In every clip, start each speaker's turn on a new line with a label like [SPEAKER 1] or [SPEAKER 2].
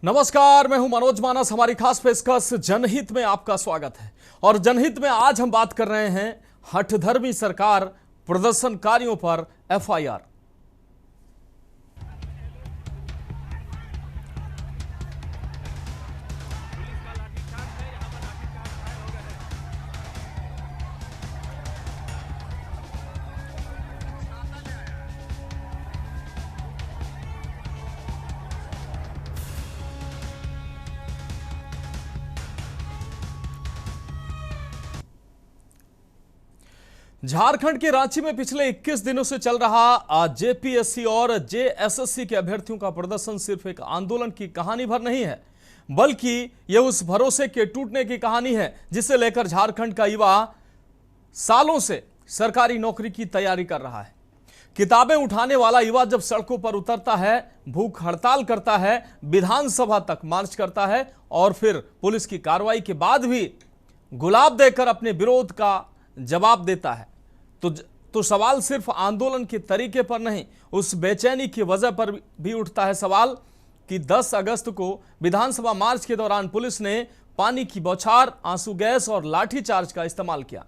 [SPEAKER 1] नमस्कार, मैं हूं मनोज मानस। हमारी खास पेशकश जनहित में आपका स्वागत है। और जनहित में आज हम बात कर रहे हैं हठधर्मी सरकार प्रदर्शनकारियों पर एफआईआर। झारखंड के रांची में पिछले 21 दिनों से चल रहा जेपीएससी और जेएसएससी के अभ्यर्थियों का प्रदर्शन सिर्फ एक आंदोलन की कहानी भर नहीं है, बल्कि यह उस भरोसे के टूटने की कहानी है जिसे लेकर झारखंड का युवा सालों से सरकारी नौकरी की तैयारी कर रहा है। किताबें उठाने वाला युवा जब सड़कों पर उतरता है, भूख हड़ताल करता है, विधानसभा तक मार्च करता है और फिर पुलिस की कार्रवाई के बाद भी गुलाब देकर अपने विरोध का जवाब देता है, तो सवाल सिर्फ आंदोलन के तरीके पर नहीं, उस बेचैनी की वजह पर भी उठता है सवाल कि 10 अगस्त को विधानसभा मार्च के दौरान पुलिस ने पानी की बौछार, आंसू गैस और लाठीचार्ज का इस्तेमाल किया।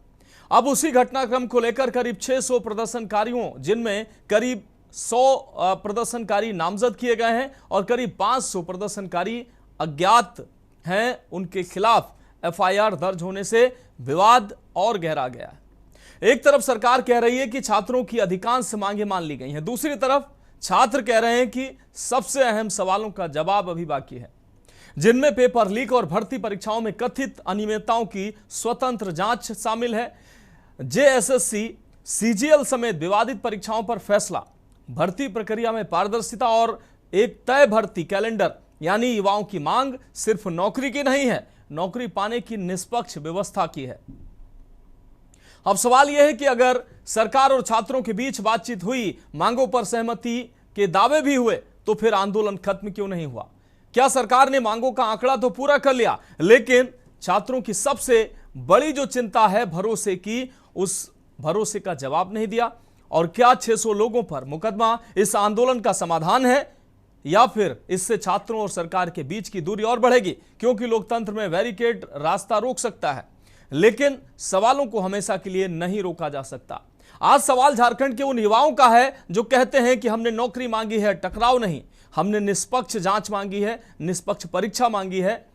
[SPEAKER 1] अब उसी घटनाक्रम को लेकर करीब 600 प्रदर्शनकारियों, जिनमें करीब 100 प्रदर्शनकारी नामजद किए गए हैं और करीब 500 प्रदर्शनकारी अज्ञात हैं, उनके खिलाफ एफआईआर दर्ज होने से विवाद और गहरा गया है। एक तरफ सरकार कह रही है कि छात्रों की अधिकांश मांगें मान ली गई हैं, दूसरी तरफ छात्र कह रहे हैं कि सबसे अहम सवालों का जवाब अभी बाकी है, जिनमें पेपर लीक और भर्ती परीक्षाओं में कथित अनियमितताओं की स्वतंत्र जांच शामिल है। जेएसएससी, सीजीएल समेत विवादित परीक्षाओं पर फैसला, भर्ती प्रक्रिया में पारदर्शिता और एक तय भर्ती कैलेंडर, यानी युवाओं की मांग सिर्फ नौकरी की नहीं है, नौकरी पाने की निष्पक्ष व्यवस्था की है। अब सवाल यह है कि अगर सरकार और छात्रों के बीच बातचीत हुई, मांगों पर सहमति के दावे भी हुए, तो फिर आंदोलन खत्म क्यों नहीं हुआ? क्या सरकार ने मांगों का आंकड़ा तो पूरा कर लिया, लेकिन छात्रों की सबसे बड़ी जो चिंता है भरोसे की, उस भरोसे का जवाब नहीं दिया? और क्या 600 लोगों पर मुकदमा इस आंदोलन का समाधान है, या फिर इससे छात्रों और सरकार के बीच की दूरी और बढ़ेगी? क्योंकि लोकतंत्र में बैरिकेड रास्ता रोक सकता है, लेकिन सवालों को हमेशा के लिए नहीं रोका जा सकता। आज सवाल झारखंड के उन युवाओं का है जो कहते हैं कि हमने नौकरी मांगी है, टकराव नहीं, हमने निष्पक्ष जांच मांगी है, निष्पक्ष परीक्षा मांगी है,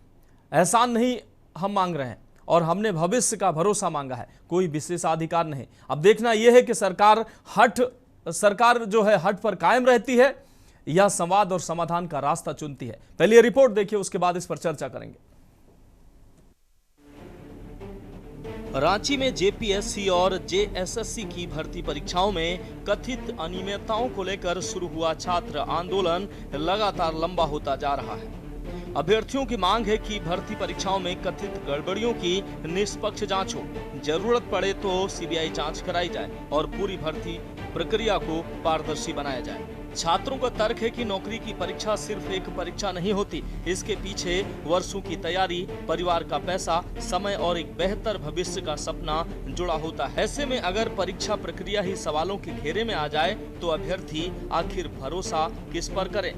[SPEAKER 1] एहसान नहीं हम मांग रहे हैं, और हमने भविष्य का भरोसा मांगा है, कोई विशेषाधिकार नहीं। अब देखना यह है कि सरकार जो है हट पर कायम रहती है या संवाद और समाधान का रास्ता चुनती है। पहले रिपोर्ट देखिए, उसके बाद इस पर चर्चा करेंगे। रांची में जेपीएससी और जेएसएससी की भर्ती परीक्षाओं में कथित अनियमितताओं को लेकर शुरू हुआ छात्र आंदोलन लगातार लंबा होता जा रहा है। अभ्यर्थियों की मांग है कि भर्ती परीक्षाओं में कथित गड़बड़ियों की निष्पक्ष जांच हो, जरूरत पड़े तो सीबीआई जांच कराई जाए और पूरी भर्ती प्रक्रिया को पारदर्शी बनाया जाए। छात्रों का तर्क है कि नौकरी की परीक्षा सिर्फ एक परीक्षा नहीं होती, इसके पीछे वर्षों की तैयारी, परिवार का पैसा, समय और एक बेहतर भविष्य का सपना जुड़ा होता है। ऐसे में अगर परीक्षा प्रक्रिया ही सवालों के घेरे में आ जाए तो अभ्यर्थी आखिर भरोसा किस पर करें?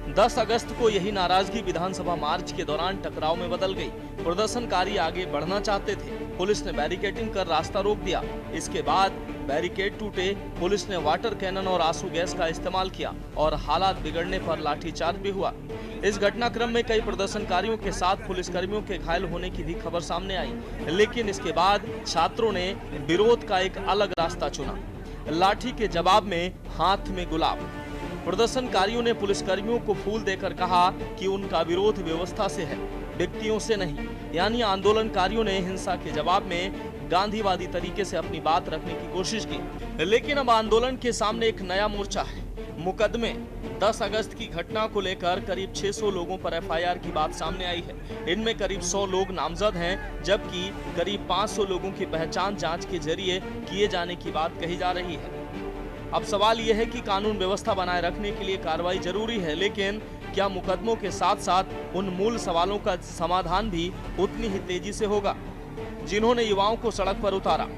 [SPEAKER 1] 10 अगस्त को यही नाराजगी विधानसभा मार्च के दौरान टकराव में बदल गई। प्रदर्शनकारी आगे बढ़ना चाहते थे, पुलिस ने बैरिकेडिंग कर रास्ता रोक दिया। इसके बाद बैरिकेड टूटे, पुलिस ने वाटर कैनन और आंसू गैस का इस्तेमाल किया और हालात बिगड़ने पर लाठीचार्ज भी हुआ। इस घटनाक्रम में कई प्रदर्शनकारियों के साथ पुलिसकर्मियों के घायल होने की भी खबर सामने आई, लेकिन इसके बाद छात्रों ने विरोध का एक अलग रास्ता चुना। लाठी के जवाब में हाथ में गुलाब। प्रदर्शनकारियों ने पुलिसकर्मियों को फूल देकर कहा कि उनका विरोध व्यवस्था से है, व्यक्तियों से नहीं। यानी आंदोलनकारियों ने हिंसा के जवाब में गांधीवादी तरीके से अपनी बात रखने की कोशिश की। लेकिन अब आंदोलन के सामने एक नया मोर्चा है, मुकदमे। 10 अगस्त की घटना को लेकर करीब 600 लोगों पर एफआईआर की बात सामने आई है। इनमें करीब 100 लोग नामजद हैं, जबकि करीब 500 लोगों की पहचान जांच के जरिए किए जाने की बात कही जा रही है। अब सवाल यह है कि कानून व्यवस्था बनाए रखने के लिए कार्रवाई जरूरी है, लेकिन क्या मुकदमों के साथ साथ उन मूल सवालों का समाधान भी उतनी ही तेजी से होगा जिन्होंने युवाओं को सड़क पर उतारा?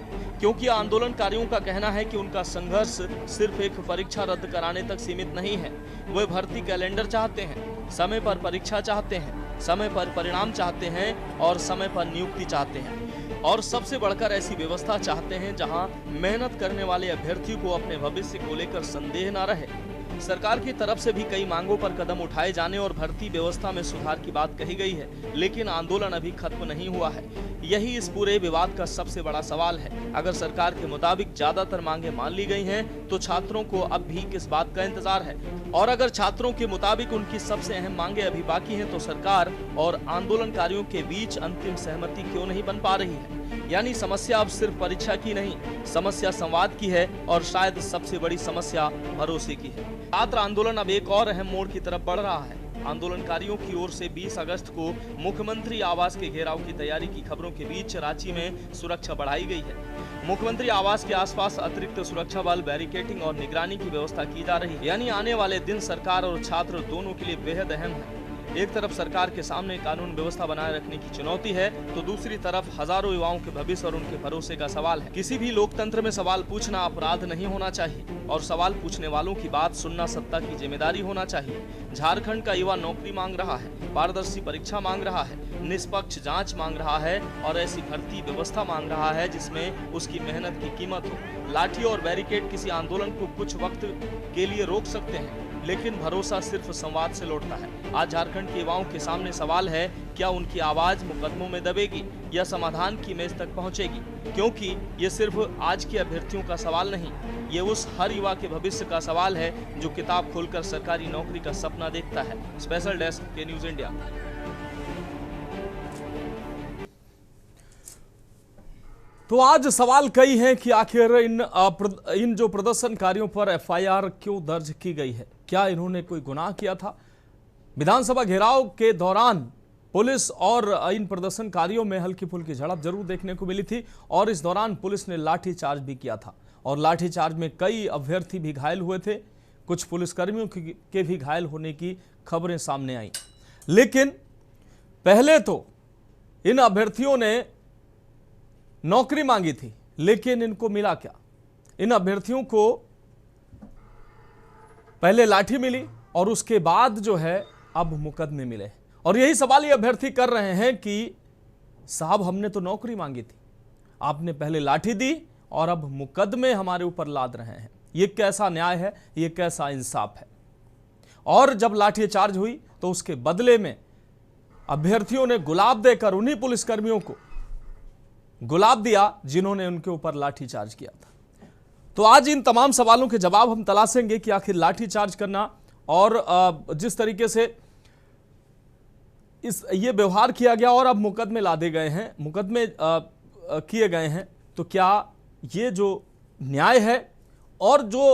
[SPEAKER 1] क्योंकि आंदोलनकारियों का कहना है कि उनका संघर्ष सिर्फ एक परीक्षा रद्द कराने तक सीमित नहीं है। वे भर्ती कैलेंडर चाहते हैं, समय पर परीक्षा चाहते हैं, समय पर परिणाम चाहते हैं और समय पर नियुक्ति चाहते हैं, और सबसे बढ़कर ऐसी व्यवस्था चाहते हैं जहां मेहनत करने वाले अभ्यर्थियों को अपने भविष्य को लेकर संदेह न रहे। सरकार की तरफ से भी कई मांगों पर कदम उठाए जाने और भर्ती व्यवस्था में सुधार की बात कही गई है, लेकिन आंदोलन अभी खत्म नहीं हुआ है। यही इस पूरे विवाद का सबसे बड़ा सवाल है। अगर सरकार के मुताबिक ज्यादातर मांगे मान ली गई हैं, तो छात्रों को अब भी किस बात का इंतजार है? और अगर छात्रों के मुताबिक उनकी सबसे अहम मांगे अभी बाकी हैं, तो सरकार और आंदोलनकारियों के बीच अंतिम सहमति क्यों नहीं बन पा रही है? यानी समस्या अब सिर्फ परीक्षा की नहीं, समस्या संवाद की है और शायद सबसे बड़ी समस्या भरोसे की है। छात्र आंदोलन अब एक और अहम मोड़ की तरफ बढ़ रहा है। आंदोलनकारियों की ओर से 20 अगस्त को मुख्यमंत्री आवास के घेराव की तैयारी की खबरों के बीच रांची में सुरक्षा बढ़ाई गई है। मुख्यमंत्री आवास के आसपास अतिरिक्त सुरक्षा बल, बैरिकेडिंग और निगरानी की व्यवस्था की जा रही है। यानी आने वाले दिन सरकार और छात्र दोनों के लिए बेहद अहम है। एक तरफ सरकार के सामने कानून व्यवस्था बनाए रखने की चुनौती है, तो दूसरी तरफ हजारों युवाओं के भविष्य और उनके भरोसे का सवाल है। किसी भी लोकतंत्र में सवाल पूछना अपराध नहीं होना चाहिए और सवाल पूछने वालों की बात सुनना सत्ता की जिम्मेदारी होना चाहिए। झारखंड का युवा नौकरी मांग रहा है, पारदर्शी परीक्षा मांग रहा है, निष्पक्ष जांच मांग रहा है और ऐसी भर्ती व्यवस्था मांग रहा है जिसमें उसकी मेहनत की कीमत हो। लाठी और बैरिकेड किसी आंदोलन को कुछ वक्त के लिए रोक सकते हैं, लेकिन भरोसा सिर्फ संवाद से लौटता है। आज झारखंड के युवाओं के सामने सवाल है, क्या उनकी आवाज मुकदमों में दबेगी या समाधान की मेज तक पहुंचेगी? क्योंकि ये सिर्फ आज के अभ्यर्थियों का सवाल नहीं, ये उस हर युवा के भविष्य का सवाल है जो किताब खोलकर सरकारी नौकरी का सपना देखता है। स्पेशल डेस्क के न्यूज इंडिया। तो आज सवाल कई हैं कि आखिर इन जो प्रदर्शनकारियों पर एफआईआर क्यों दर्ज की गई है? क्या इन्होंने कोई गुनाह किया था? विधानसभा घेराव के दौरान पुलिस और इन प्रदर्शनकारियों में हल्की फुल्की झड़प जरूर देखने को मिली थी और इस दौरान पुलिस ने लाठीचार्ज भी किया था और लाठीचार्ज में कई अभ्यर्थी भी घायल हुए थे। कुछ पुलिसकर्मियों के भी घायल होने की खबरें सामने आई। लेकिन पहले तो इन अभ्यर्थियों ने नौकरी मांगी थी, लेकिन इनको मिला क्या? इन अभ्यर्थियों को पहले लाठी मिली और उसके बाद जो है अब मुकदमे मिले। और यही सवाल ये अभ्यर्थी कर रहे हैं कि साहब हमने तो नौकरी मांगी थी, आपने पहले लाठी दी और अब मुकदमे हमारे ऊपर लाद रहे हैं। ये कैसा न्याय है? ये कैसा इंसाफ है? और जब लाठीचार्ज हुई तो उसके बदले में अभ्यर्थियों ने गुलाब देकर उन्हीं पुलिसकर्मियों को गुलाब दिया जिन्होंने उनके ऊपर लाठीचार्ज किया था। तो आज इन तमाम सवालों के जवाब हम तलाशेंगे कि आखिर लाठीचार्ज करना और जिस तरीके से ये व्यवहार किया गया और अब मुकदमे लादे गए हैं, मुकदमे किए गए हैं, तो क्या ये जो न्याय है? और जो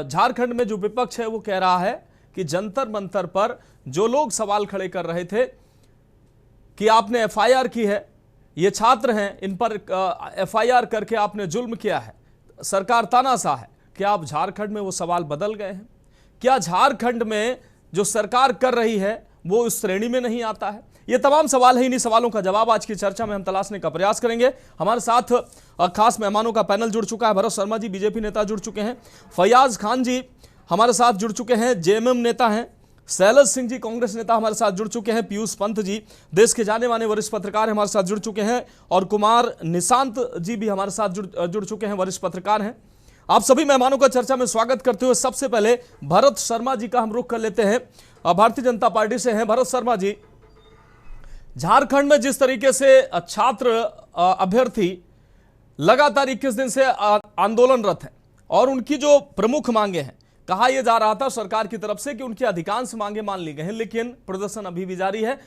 [SPEAKER 1] झारखंड में जो विपक्ष है वो कह रहा है कि जंतर मंतर पर जो लोग सवाल खड़े कर रहे थे कि आपने एफआईआर की है, ये छात्र हैं, इन पर एफआईआर करके आपने जुल्म किया है, सरकार तानाशाह है, क्या आप झारखंड में वो सवाल बदल गए हैं? क्या झारखंड में जो सरकार कर रही है वो उस श्रेणी में नहीं आता है? ये तमाम सवाल है। इन्हीं सवालों का जवाब आज की चर्चा में हम तलाशने का प्रयास करेंगे। हमारे साथ खास मेहमानों का पैनल जुड़ चुका है। भरत शर्मा जी बीजेपी नेता जुड़ चुके हैं, फैयाज खान जी हमारे साथ जुड़ चुके हैं, जेएमएम नेता हैं, शैलज सिंह जी कांग्रेस नेता हमारे साथ जुड़ चुके हैं, पीयूष पंत जी देश के जाने माने वरिष्ठ पत्रकार हमारे साथ जुड़ चुके हैं और कुमार निशांत जी भी हमारे साथ जुड़ चुके हैं, वरिष्ठ पत्रकार हैं। आप सभी मेहमानों का चर्चा में स्वागत करते हुए सबसे पहले भरत शर्मा जी का हम रुख कर लेते हैं, भारतीय जनता पार्टी से हैं। भरत शर्मा जी, झारखंड में जिस तरीके से छात्र अभ्यर्थी लगातार 21 दिन से आंदोलनरत हैं और उनकी जो प्रमुख मांगे हैं, कहा यह जा रहा था सरकार की तरफ से कि उनकी अधिकांश मांगे मान ली गई हैं, लेकिन प्रदर्शन अभी भी जारी है।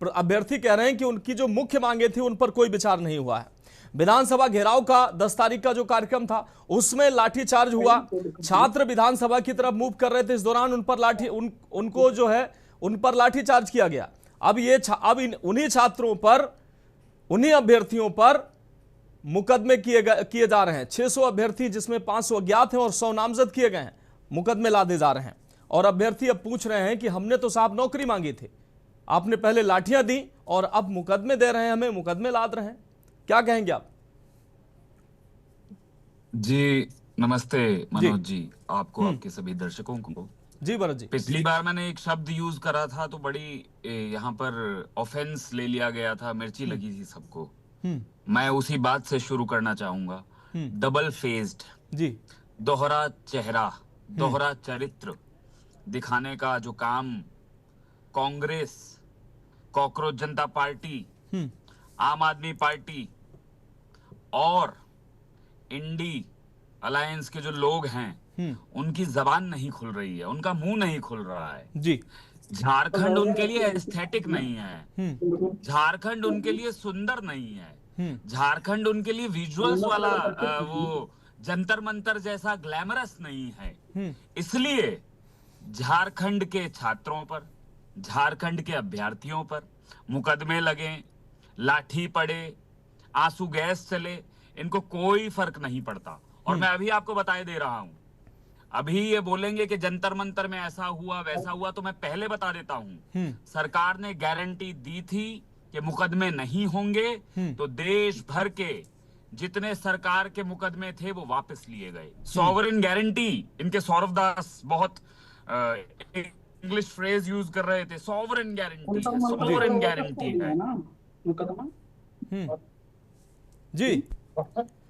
[SPEAKER 1] अभ्यर्थी कह रहे हैं कि उनकी जो मुख्य मांगे थी उन पर कोई विचार नहीं हुआ है। विधानसभा घेराव का 10 तारीख का जो कार्यक्रम था उसमें लाठीचार्ज हुआ, छात्र विधानसभा की तरफ मूव कर रहे थे, इस दौरान उन पर उनको जो है उन पर लाठीचार्ज किया गया। अब उन्हीं छात्रों पर, उन्हीं अभ्यर्थियों पर मुकदमे किए जा रहे हैं। 600 अभ्यर्थी जिसमें 500 अज्ञात हैं और 100 नामजद किए गए हैं, मुकदमे लादे जा रहे हैं। और अभ्यर्थी अब पूछ रहे हैं कि हमने तो साहब नौकरी मांगी थी, आपने पहले लाठियां दी और अब मुकदमे दे रहे हैं, हमें मुकदमे लाद रहे हैं। क्या कहेंगे आप?
[SPEAKER 2] जी नमस्ते
[SPEAKER 1] जी।
[SPEAKER 2] मनोज जी। आपको,
[SPEAKER 1] हम्म।
[SPEAKER 2] आपके सभी दर्शकों को।
[SPEAKER 1] जी भरत जी।
[SPEAKER 2] पिछली बार मैंने एक शब्द यूज करा था तो बड़ी यहाँ पर ऑफेंस ले लिया गया था, मिर्ची
[SPEAKER 1] हम्म।
[SPEAKER 2] लगी थी सबको।
[SPEAKER 1] हम्म।
[SPEAKER 2] मैं उसी बात से शुरू करना चाहूंगा।
[SPEAKER 1] हम्म।
[SPEAKER 2] डबल फेस्ड,
[SPEAKER 1] जी।
[SPEAKER 2] दोहरा चेहरा,
[SPEAKER 1] हम्म।
[SPEAKER 2] दोहरा चरित्र दिखाने का जो काम कांग्रेस, कॉकरोच जनता पार्टी,
[SPEAKER 1] हम्म।
[SPEAKER 2] आम आदमी पार्टी और इंडी अलायंस के जो लोग हैं
[SPEAKER 1] हम्म।
[SPEAKER 2] उनकी जबान नहीं खुल रही है, उनका मुंह नहीं खुल रहा है।
[SPEAKER 1] जी।
[SPEAKER 2] झारखंड उनके लिए एस्थेटिक नहीं है,
[SPEAKER 1] हम्म।
[SPEAKER 2] झारखंड उनके लिए सुंदर नहीं है,
[SPEAKER 1] हम्म।
[SPEAKER 2] झारखंड उनके लिए विजुअल्स वाला वो जंतर मंतर जैसा ग्लैमरस नहीं है।
[SPEAKER 1] हम्म।
[SPEAKER 2] इसलिए झारखंड के छात्रों पर, झारखंड के अभ्यर्थियों पर मुकदमे लगे, लाठी पड़े, आंसू गैस चले, इनको कोई फर्क नहीं पड़ता। और
[SPEAKER 1] हम्म।
[SPEAKER 2] मैं अभी आपको बताए दे रहा हूं, अभी ये बोलेंगे कि जंतर मंतर में ऐसा हुआ वैसा हुआ, तो मैं पहले बता देता हूं,
[SPEAKER 1] हम्म।
[SPEAKER 2] सरकार ने गारंटी दी थी कि मुकदमे नहीं होंगे,
[SPEAKER 1] हम्म।
[SPEAKER 2] तो देश भर के जितने सरकार के मुकदमे थे वो वापस लिए गए।
[SPEAKER 1] हम्म।
[SPEAKER 2] सॉवरेन गारंटी, इनके सौरभ दास बहुत इंग्लिश फ्रेज यूज कर रहे थे, सॉवरेन गारंटी है,
[SPEAKER 1] जी।
[SPEAKER 2] सॉवरेन गारंटी है।
[SPEAKER 1] हम्म। जी।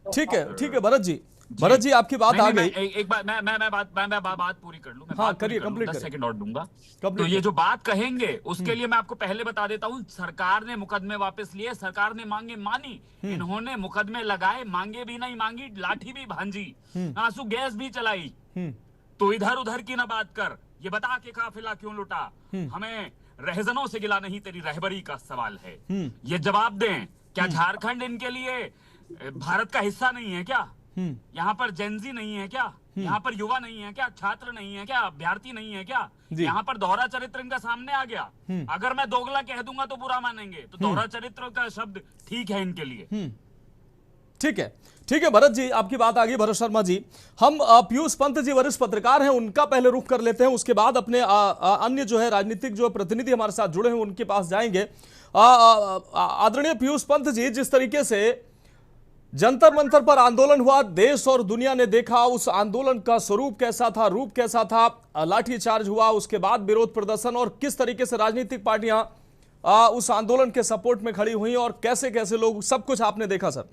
[SPEAKER 1] ठीक है भरत जी।
[SPEAKER 2] जी।
[SPEAKER 1] भरत जी आपकी बात
[SPEAKER 2] नहीं
[SPEAKER 1] आ
[SPEAKER 2] नहीं, मैं
[SPEAKER 1] गई।
[SPEAKER 2] एक बात, मैं बात पूरी कर लूं, मैं
[SPEAKER 1] हाँ
[SPEAKER 2] बात पूरी
[SPEAKER 1] करिए,
[SPEAKER 2] कर लूं,
[SPEAKER 1] कंप्लीट
[SPEAKER 2] 10
[SPEAKER 1] करें।
[SPEAKER 2] सेकंड और दूंगा। तो
[SPEAKER 1] कंप्लीट
[SPEAKER 2] ये
[SPEAKER 1] करें।
[SPEAKER 2] जो बात कहेंगे उसके
[SPEAKER 1] हम्म।
[SPEAKER 2] लिए मैं आपको पहले बता देता हूं, सरकार ने मुकदमे वापस लिए, सरकार ने मांगे मानी,
[SPEAKER 1] हम्म।
[SPEAKER 2] इन्होंने मुकदमे लगाए, मांगे भी नहीं मांगी, लाठी भी भांजी,
[SPEAKER 1] हम्म।
[SPEAKER 2] आंसू गैस भी चलाई।
[SPEAKER 1] हम्म।
[SPEAKER 2] तो इधर उधर की ना बात कर, ये बता के काफिला क्यों लुटा,
[SPEAKER 1] हम्म।
[SPEAKER 2] हमें रहजनों से गिला नहीं, तेरी रहबरी का सवाल है।
[SPEAKER 1] हम्म।
[SPEAKER 2] ये जवाब दें, क्या
[SPEAKER 1] हम्म।
[SPEAKER 2] झारखंड इनके लिए भारत का हिस्सा नहीं है क्या?
[SPEAKER 1] हम्म।
[SPEAKER 2] यहाँ पर जेंजी नहीं है क्या?
[SPEAKER 1] हम्म।
[SPEAKER 2] यहाँ पर युवा नहीं है क्या? छात्र नहीं है क्या? अभ्यर्थी नहीं है क्या?
[SPEAKER 1] जी।
[SPEAKER 2] यहाँ पर दोहरा चरित्र इनका सामने आ गया।
[SPEAKER 1] हम्म।
[SPEAKER 2] अगर मैं दोगला कह दूंगा तो बुरा मानेंगे, तो
[SPEAKER 1] हम्म।
[SPEAKER 2] दोहरा चरित्र का शब्द ठीक है इनके लिए।
[SPEAKER 1] हम्म। ठीक है। ठीक है भरत जी, आपकी बात आ गई। भरत शर्मा जी, हम पीयूष पंत जी वरिष्ठ पत्रकार हैं, उनका पहले रुख कर लेते हैं, उसके बाद अपने अन्य जो है राजनीतिक जो प्रतिनिधि हमारे साथ जुड़े हैं उनके पास जाएंगे। आदरणीय पीयूष पंत जी, जिस तरीके से जंतर मंतर पर आंदोलन हुआ, देश और दुनिया ने देखा उस आंदोलन का स्वरूप कैसा था, रूप कैसा था, लाठीचार्ज हुआ, उसके बाद विरोध प्रदर्शन, और किस तरीके से राजनीतिक पार्टियां उस आंदोलन के सपोर्ट में खड़ी हुई और कैसे कैसे लोग, सब कुछ आपने देखा सर।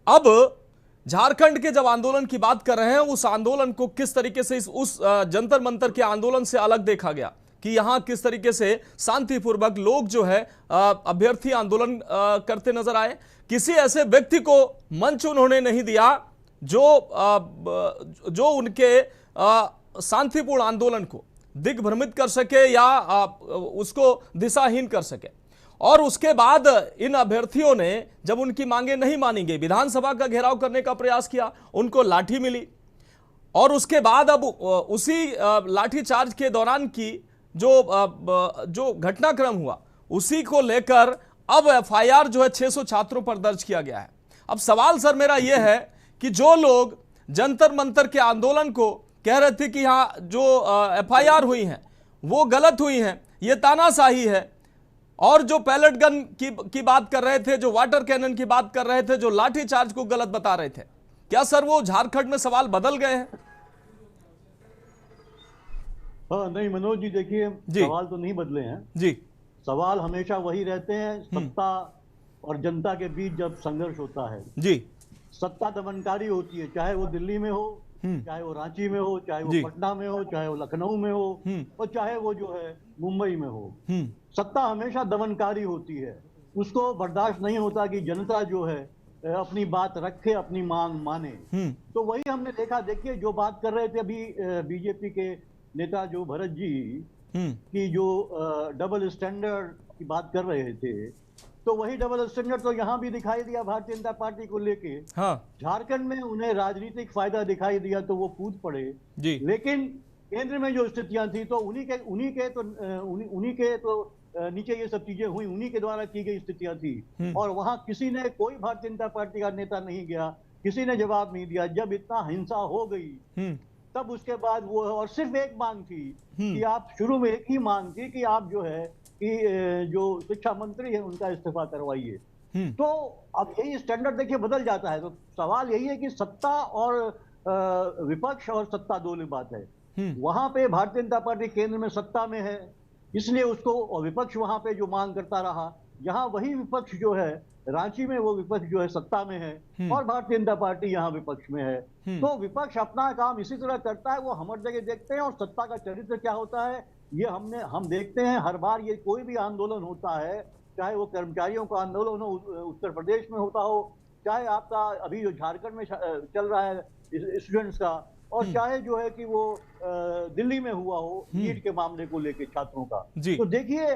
[SPEAKER 1] अब झारखंड के जब आंदोलन की बात कर रहे हैं, उस आंदोलन को किस तरीके से उस जंतर मंतर के आंदोलन से अलग देखा गया कि यहां किस तरीके से शांतिपूर्वक लोग जो है अभ्यर्थी आंदोलन करते नजर आए। किसी ऐसे व्यक्ति को मंच उन्होंने नहीं दिया जो उनके शांतिपूर्ण आंदोलन को दिग्भ्रमित कर सके या उसको दिशाहीन कर सके। और उसके बाद इन अभ्यर्थियों ने जब उनकी मांगे नहीं मानी गई, विधानसभा का घेराव करने का प्रयास किया, उनको लाठी मिली, और उसके बाद अब उसी लाठीचार्ज के दौरान की जो घटनाक्रम हुआ, उसी को लेकर अब एफआईआर जो है 600 छात्रों पर दर्ज किया गया है। अब सवाल सर मेरा यह है कि जो लोग जंतर मंतर के आंदोलन को कह रहे थे कि यहां जो एफआईआर हुई हैं वो गलत हुई हैं, ये तानाशाही है, और जो पैलेट गन की बात कर रहे थे, जो वाटर कैनन की बात कर रहे थे, जो लाठीचार्ज को गलत बता रहे थे, क्या सर वो झारखंड में सवाल बदल गए हैं?
[SPEAKER 3] हाँ नहीं मनोज जी, देखिए
[SPEAKER 1] जी।
[SPEAKER 3] सवाल तो नहीं बदले हैं।
[SPEAKER 1] जी।
[SPEAKER 3] सवाल हमेशा वही रहते हैं, सत्ता और जनता के बीच जब संघर्ष होता है।
[SPEAKER 1] जी।
[SPEAKER 3] सत्ता दमनकारी होती है, चाहे वो दिल्ली में हो, चाहे वो रांची में हो, चाहे वो पटना में हो, चाहे वो लखनऊ में हो, और चाहे वो जो है मुंबई में हो। सत्ता हमेशा दमनकारी होती है। उसको बर्दाश्त नहीं होता कि जनता जो है अपनी बात रखे, अपनी मांग माने। तो वही हमने देखा। देखिए जो बात कर रहे थे अभी बीजेपी के नेता जो भरत जी की जो डबल स्टैंडर्ड की बात कर रहे थे, तो वही डबल स्टैंडर्ड तो यहाँ भी दिखाई दिया भारतीय जनता पार्टी को लेके। हाँ। झारखंड में उन्हें राजनीतिक फायदा दिखाई दिया तो वो कूद पड़े जी। लेकिन केंद्र में जो स्थितियां थी तो उन्हीं के तो नीचे ये सब चीजें हुई, उन्हीं के द्वारा की गई स्थितियां थी। और वहां किसी ने, कोई भारतीय जनता पार्टी का नेता नहीं गया, किसी ने जवाब नहीं दिया। जब इतना हिंसा हो गई तब उसके बाद वो, और सिर्फ एक मांग थी कि आप, शुरू में एक ही मांग थी कि आप जो है कि जो शिक्षा मंत्री है उनका इस्तीफा करवाइए। तो अब यही स्टैंडर्ड देखिए बदल जाता है। तो सवाल यही है कि सत्ता और विपक्ष और सत्ता दो बात है। वहां पे भारतीय जनता पार्टी केंद्र में सत्ता में है, इसलिए उसको, और विपक्ष वहां पे जो मांग करता रहा, यहाँ वही विपक्ष जो है रांची में, वो विपक्ष जो है सत्ता में है और भारतीय जनता पार्टी यहाँ विपक्ष में है। तो विपक्ष अपना काम इसी तरह करता है, वो हम हर जगह देखते हैं। और सत्ता का चरित्र क्या होता है ये हम देखते हैं हर बार। ये कोई भी आंदोलन होता है, चाहे वो कर्मचारियों का आंदोलन हो उत्तर प्रदेश में होता हो, चाहे आपका अभी जो झारखंड में चल रहा है स्टूडेंट्स का, और चाहे जो है कि वो दिल्ली में हुआ हो नीट के मामले को लेके छात्रों का। तो देखिए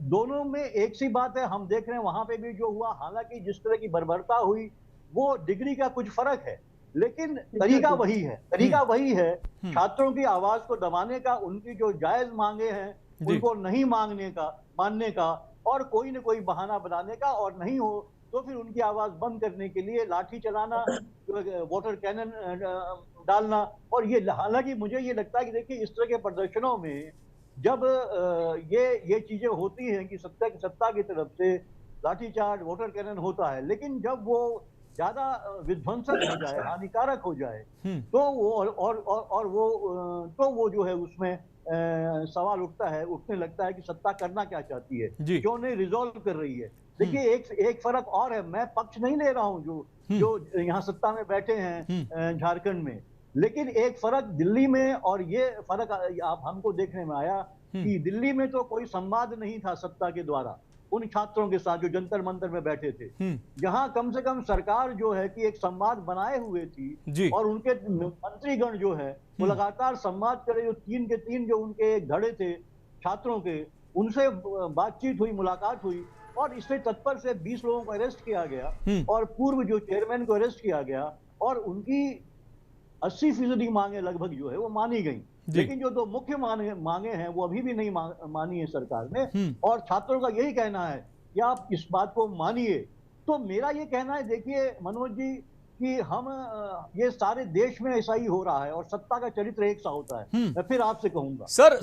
[SPEAKER 3] दोनों में एक सी बात है, हम देख रहे हैं वहां पे भी जो हुआ, हालांकि जिस तरह की बर्बरता हुई वो डिग्री का कुछ फर्क है, लेकिन तरीका वही है। तरीका वही है छात्रों की आवाज को दबाने का, उनकी जो जायज मांगे हैं उनको नहीं मानने का और कोई न कोई बहाना बनाने का, और नहीं हो तो फिर उनकी आवाज बंद करने के लिए लाठी चलाना, वाटर कैनन डालना। और ये हालांकि मुझे ये लगता है कि देखिए इस तरह के प्रदर्शनों में जब ये चीजें होती हैं कि सत्ता की तरफ से लाठीचार्ज, वाटर कैनन होता है, लेकिन जब वो ज्यादा विध्वंसक हो जाए, हानिकारक हो जाए, तो वो और वो जो है उसमें सवाल उठने लगता है कि सत्ता करना क्या चाहती है, क्यों नहीं रिजॉल्व कर रही है। देखिए एक फर्क और है, मैं पक्ष नहीं ले रहा हूं जो यहाँ सत्ता में बैठे हैं झारखंड में, लेकिन एक फर्क दिल्ली में, और ये फर्क आप हमको देखने में आया कि दिल्ली में तो कोई संवाद नहीं था सत्ता के द्वारा उन छात्रों के साथ जो जंतर मंतर में बैठे थे। यहाँ कम से कम सरकार जो है कि एक संवाद बनाए हुए थी, और उनके मंत्रीगण जो है वो लगातार संवाद करे। जो 3 के 3 जो उनके घड़े थे छात्रों के, उनसे बातचीत हुई, मुलाकात हुई, और इससे तत्पर से 20 लोगों को अरेस्ट किया गया और पूर्व जो चेयरमैन को अरेस्ट किया गया, और उनकी 80% मांगे लगभग जो है वो मानी गई। लेकिन जो 2 मुख्य मांगे हैं वो अभी भी नहीं मानी है सरकार ने, और छात्रों का यही कहना है कि आप इस बात को मानिए। तो मेरा ये कहना है, देखिए मनोज जी, कि हम ये सारे देश में ऐसा ही हो रहा है और सत्ता का चरित्र एक सा होता है। मैं फिर आपसे कहूंगा
[SPEAKER 1] सर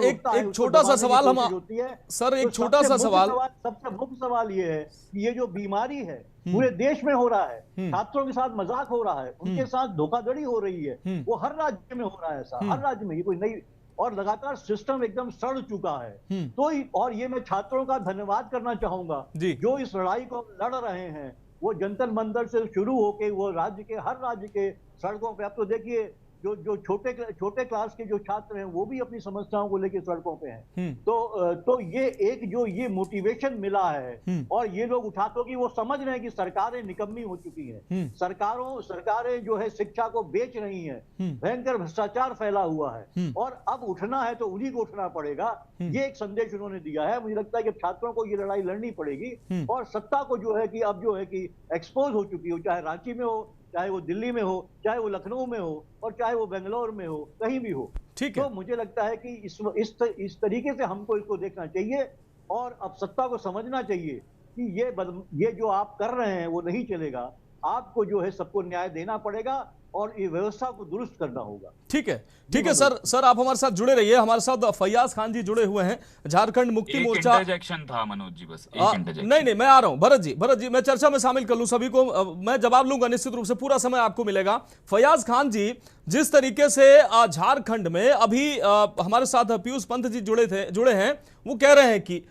[SPEAKER 1] एक छोटा सा सवाल होती है सर, एक छोटा सा सवाल,
[SPEAKER 3] सबसे मुख्य सवाल ये है कि ये जो बीमारी है पूरे देश में हो रहा है, छात्रों के साथ मजाक हो रहा है, उनके साथ धोखाधड़ी हो रही है, वो हर राज्य में हो रहा है ऐसा, हर राज्य में, ये कोई नई, और लगातार सिस्टम एकदम सड़ चुका है। तो और ये मैं छात्रों का धन्यवाद करना चाहूंगा जो इस लड़ाई को लड़ रहे हैं। वो जंतर मंतर से शुरू होके वो हर राज्य के सड़कों पे, अब तो देखिए जो छोटे क्लास के जो छात्र हैं वो भी अपनी समस्याओं को लेकर सड़कों पे हैं। तो ये मोटिवेशन मिला है, और ये लोग उठाते कि वो समझ रहे हैं कि सरकारें निकम्मी हो चुकी हैं, सरकारें जो है शिक्षा को बेच रही हैं, भयंकर भ्रष्टाचार फैला हुआ है, और अब उठना है तो उन्हीं को उठना पड़ेगा। ये एक संदेश उन्होंने दिया है। मुझे लगता है कि छात्रों को ये लड़ाई लड़नी पड़ेगी, और सत्ता को जो है कि अब जो है कि एक्सपोज हो चुकी हो, चाहे रांची में हो, चाहे वो दिल्ली में हो, चाहे वो लखनऊ में हो, और चाहे वो बेंगलोर में हो, कहीं भी हो।
[SPEAKER 1] ठीक है।
[SPEAKER 3] तो मुझे लगता है कि इस तरीके से हमको इसको देखना चाहिए, और अब सत्ता को समझना चाहिए कि ये जो आप कर रहे हैं वो नहीं चलेगा। आपको जो है सबको न्याय देना पड़ेगा और ये व्यवस्था को दुरुस्त करना होगा।
[SPEAKER 1] ठीक है सर आप हमारे साथ जुड़े रहिए। हमारे साथ फैयाज खान जी जुड़े हुए हैं, झारखंड मुक्ति मोर्चा।
[SPEAKER 2] इंटरजेक्शन था मनोज जी, बस एक इंटरजेक्शन।
[SPEAKER 1] नहीं मैं आ रहा हूं। भरत जी मैं चर्चा में शामिल कर लूं सभी को, मैं जवाब लूंगा निश्चित रूप से, पूरा समय आपको मिलेगा। फैयाज खान जी, जिस तरीके से झारखंड में अभी हमारे साथ पीयूष पंत जी जुड़े हैं, वो कह रहे हैं कि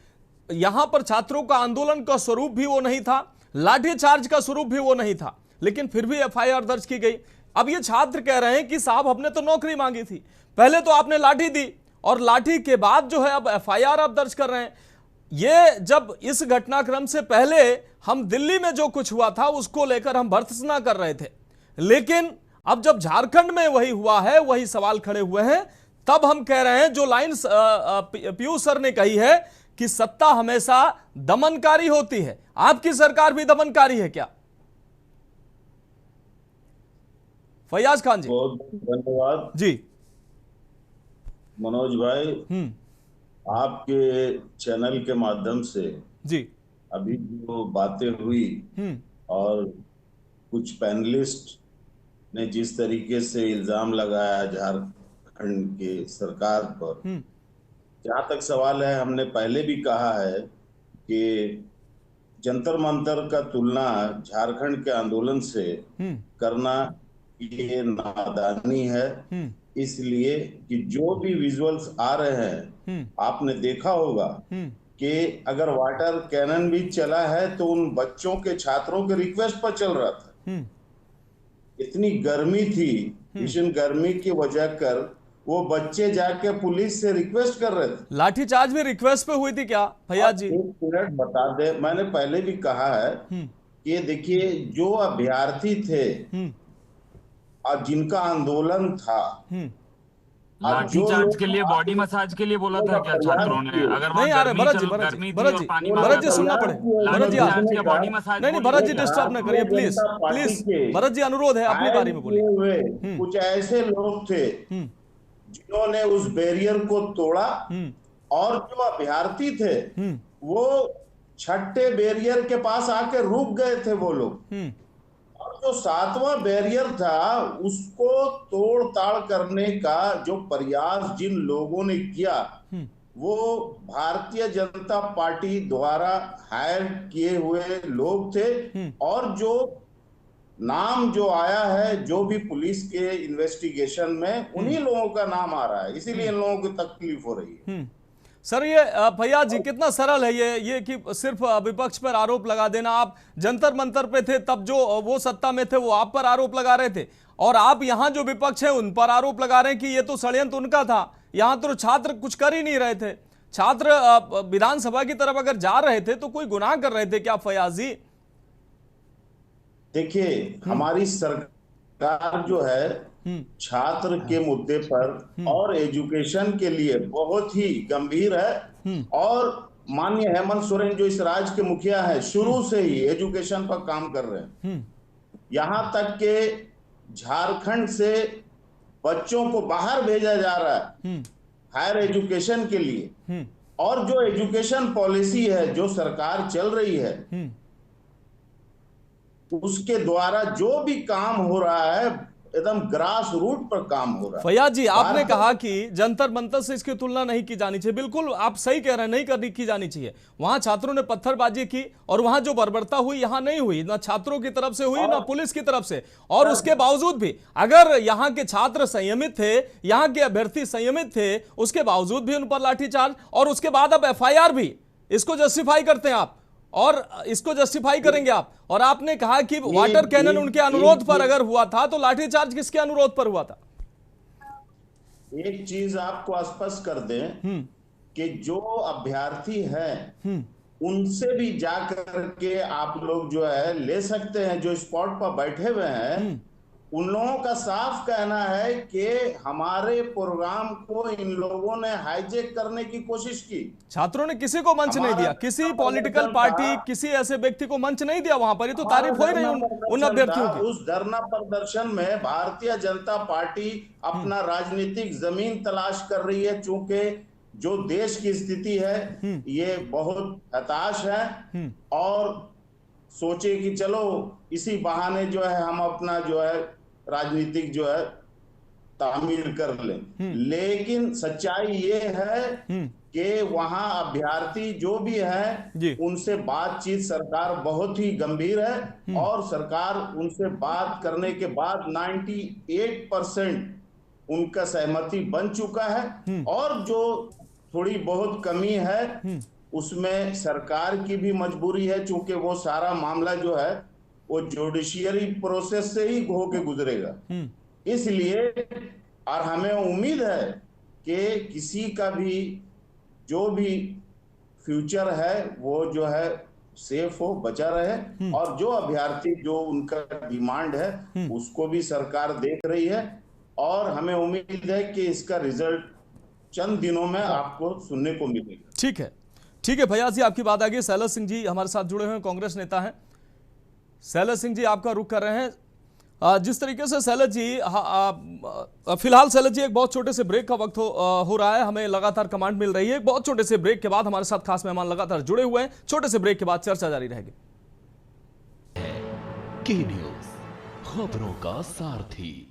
[SPEAKER 1] यहां पर छात्रों का आंदोलन का स्वरूप भी वो नहीं था, लाठीचार्ज का स्वरूप भी वो नहीं था, लेकिन फिर भी एफआईआर दर्ज की गई। अब ये छात्र कह रहे हैं कि साहब हमने तो नौकरी मांगी थी, पहले तो आपने लाठी दी, और लाठी के बाद जो है अब एफआईआर आप दर्ज कर रहे हैं। ये जब इस घटनाक्रम से पहले हम दिल्ली में जो कुछ हुआ था उसको लेकर हम भर्त्सना कर रहे थे, लेकिन अब जब झारखंड में वही हुआ है, वही सवाल खड़े हुए हैं, तब हम कह रहे हैं जो लाइन पीयूष सर ने कही है कि सत्ता हमेशा दमनकारी होती है। आपकी सरकार भी दमनकारी है क्या? फैयाज खान जी।
[SPEAKER 4] बहुत धन्यवाद
[SPEAKER 1] जी
[SPEAKER 4] मनोज भाई, आपके चैनल के माध्यम से
[SPEAKER 1] जी
[SPEAKER 4] अभी जो बातें हुई और कुछ पैनलिस्ट ने जिस तरीके से इल्जाम लगाया झारखंड के सरकार पर, जहाँ तक सवाल है, हमने पहले भी कहा है कि जंतर मंतर का तुलना झारखंड के आंदोलन से करना ये नादानी है, इसलिए कि जो भी विजुअल्स आ रहे हैं आपने देखा होगा कि अगर वाटर कैनन भी चला है तो उन बच्चों के छात्रों के रिक्वेस्ट पर चल रहा था। इतनी गर्मी थी, भीषण गर्मी की वजह कर वो बच्चे जाके पुलिस से रिक्वेस्ट कर रहे थे।
[SPEAKER 1] लाठीचार्ज भी रिक्वेस्ट पे हुई थी क्या भैया जी?
[SPEAKER 4] एक मिनट बता दे, मैंने पहले भी कहा है कि देखिए जो अभ्यर्थी थे और जिनका आंदोलन था,
[SPEAKER 2] लाठीचार्ज के लिए, बॉडी मसाज के लिए बोला था क्या छात्रों ने? अगर वहाँ
[SPEAKER 1] नहीं आ रहे भरत जी, भरत जी सुनना पड़े, भरत जी
[SPEAKER 2] बॉडी मसाज,
[SPEAKER 1] नहीं भरत जी डिस्टर्ब ना करिए प्लीज प्लीज, भरत जी अनुरोध है अपनी बारी में बोलिए।
[SPEAKER 4] कुछ ऐसे लोग थे जिन्होंने उस बैरियर को तोड़ा और जो अभ्यर्थी थे वो छठे बैरियर के पास आके रुक गए थे वो लोग, और जो सातवां बैरियर था उसको तोड़ ताड़ करने का जो प्रयास जिन लोगों ने किया वो भारतीय जनता पार्टी द्वारा हायर किए हुए लोग थे, और जो नाम जो आया है जो भी पुलिस के इन्वेस्टिगेशन में उन्हीं लोगों का नाम आ रहा है, इसीलिए इन लोगों को तकलीफ हो रही है।
[SPEAKER 1] सर ये भैया जी कितना सरल है ये कि सिर्फ विपक्ष पर आरोप लगा देना। आप जंतर मंतर पे थे तब, जो वो सत्ता में थे वो आप पर आरोप लगा रहे थे, और आप यहाँ जो विपक्ष है उन पर आरोप लगा रहे हैं कि ये तो षड्यंत्र उनका था। यहाँ तो छात्र कुछ कर ही नहीं रहे थे, छात्र विधानसभा की तरफ अगर जा रहे थे तो कोई गुनाह कर रहे थे क्या फयाज जी?
[SPEAKER 4] देखिए हमारी सरकार जो है छात्र के मुद्दे पर और एजुकेशन के लिए बहुत ही गंभीर है, और माननीय हेमंत सोरेन जो इस राज्य के मुखिया है शुरू से ही एजुकेशन पर काम कर रहे हैं। यहां तक के झारखंड से बच्चों को बाहर भेजा जा रहा है हायर एजुकेशन के लिए, और जो एजुकेशन पॉलिसी है जो सरकार चल रही है उसके द्वारा जो भी काम हो रहा है एकदम ग्रास रूट पर काम हो रहा है।
[SPEAKER 1] फयाज जी आपने कहा कि जंतर मंतर से इसकी तुलना नहीं की जानी चाहिए, बिल्कुल आप सही कह रहे हैं, नहीं करनी की जानी चाहिए। वहां छात्रों ने पत्थरबाजी की और वहां जो बर्बरता हुई यहाँ नहीं हुई, ना छात्रों की तरफ से हुई ना पुलिस की तरफ से, और उसके बावजूद भी अगर यहाँ के छात्र संयमित थे, यहाँ के अभ्यर्थी संयमित थे, उसके बावजूद भी उन पर लाठीचार्ज, और उसके बाद अब FIR भी, इसको जस्टिफाई करते हैं आप और इसको जस्टिफाई करेंगे आप। और आपने कहा कि वाटर कैनन उनके अनुरोध पर अगर हुआ था तो लाठीचार्ज किसके अनुरोध पर हुआ था?
[SPEAKER 4] एक चीज आपको स्पष्ट कर दें कि जो अभ्यर्थी हैं उनसे भी जाकर के आप लोग जो है ले सकते हैं, जो स्पॉट पर बैठे हुए हैं उन लोगों का साफ कहना है कि हमारे प्रोग्राम को इन लोगों ने हाईजैक करने की कोशिश की।
[SPEAKER 1] छात्रों ने किसी को मंच नहीं दिया, किसी पॉलिटिकल पार्टी, किसी ऐसे व्यक्ति को मंच नहीं दिया वहां पर, ये तो तारीफ हो ही नहीं उन अभ्यर्थियों की।
[SPEAKER 4] उस धरना प्रदर्शन में भारतीय जनता पार्टी अपना राजनीतिक जमीन तलाश कर रही है, चूंकि जो देश की स्थिति है ये बहुत हताश है, और सोचे कि चलो इसी बहाने जो है हम अपना जो है राजनीतिक जो है तामीर कर लें। लेकिन सच्चाई ये है कि वहां अभ्यर्थी जो भी है उनसे बातचीत सरकार बहुत ही गंभीर है, और सरकार उनसे बात करने के बाद 98% उनका सहमति बन चुका है, और जो थोड़ी बहुत कमी है उसमें सरकार की भी मजबूरी है, चूंकि वो सारा मामला जो है वो जुडिशियरी प्रोसेस से ही होके गुजरेगा। इसलिए और हमें उम्मीद है कि किसी का भी जो भी फ्यूचर है वो जो है सेफ हो, बचा रहे, और जो अभ्यर्थी जो उनका डिमांड है उसको भी सरकार देख रही है, और हमें उम्मीद है कि इसका रिजल्ट चंद दिनों में आपको सुनने को मिलेगा।
[SPEAKER 1] ठीक है फयाज जी, आपकी बात आ गई। शैलज सिंह जी हमारे साथ जुड़े हुए हैं, कांग्रेस नेता हैं। शैलज सिंह जी आपका रुख कर रहे हैं। जिस तरीके से शैलज जी फिलहाल शैलज जी एक बहुत छोटे से ब्रेक का वक्त हो रहा है, हमें लगातार कमांड मिल रही है। एक बहुत छोटे से ब्रेक के बाद हमारे साथ खास मेहमान लगातार जुड़े हुए हैं। छोटे से ब्रेक के बाद चर्चा जारी रहेगी।
[SPEAKER 5] के न्यूज़, खबरों का सारथी।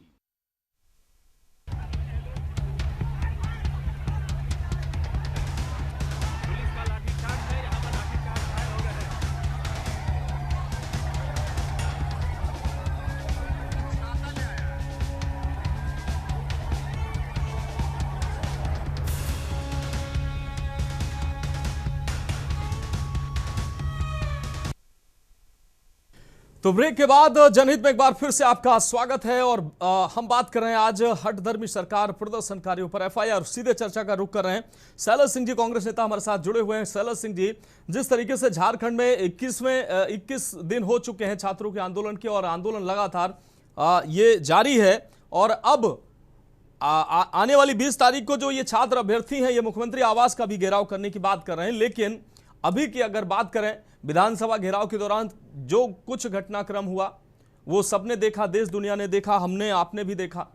[SPEAKER 1] तो ब्रेक के बाद जनहित में एक बार फिर से आपका स्वागत है और हम बात कर रहे हैं आज हठधर्मी सरकार प्रदर्शनकारियों पर एफआईआर। सीधे चर्चा का रुख कर रहे हैं। सैलज सिंह जी कांग्रेस नेता हमारे साथ जुड़े हुए हैं। सैलज सिंह जी, जिस तरीके से झारखंड में 21 दिन हो चुके हैं छात्रों के आंदोलन के और आंदोलन लगातार ये जारी है और अब आने वाली 20 तारीख को जो ये छात्र अभ्यर्थी हैं ये मुख्यमंत्री आवास का भी घेराव करने की बात कर रहे हैं। लेकिन अभी की अगर बात करें, विधानसभा घेराव के दौरान जो कुछ घटनाक्रम हुआ वो सबने देखा, देश दुनिया ने देखा, हमने आपने भी देखा।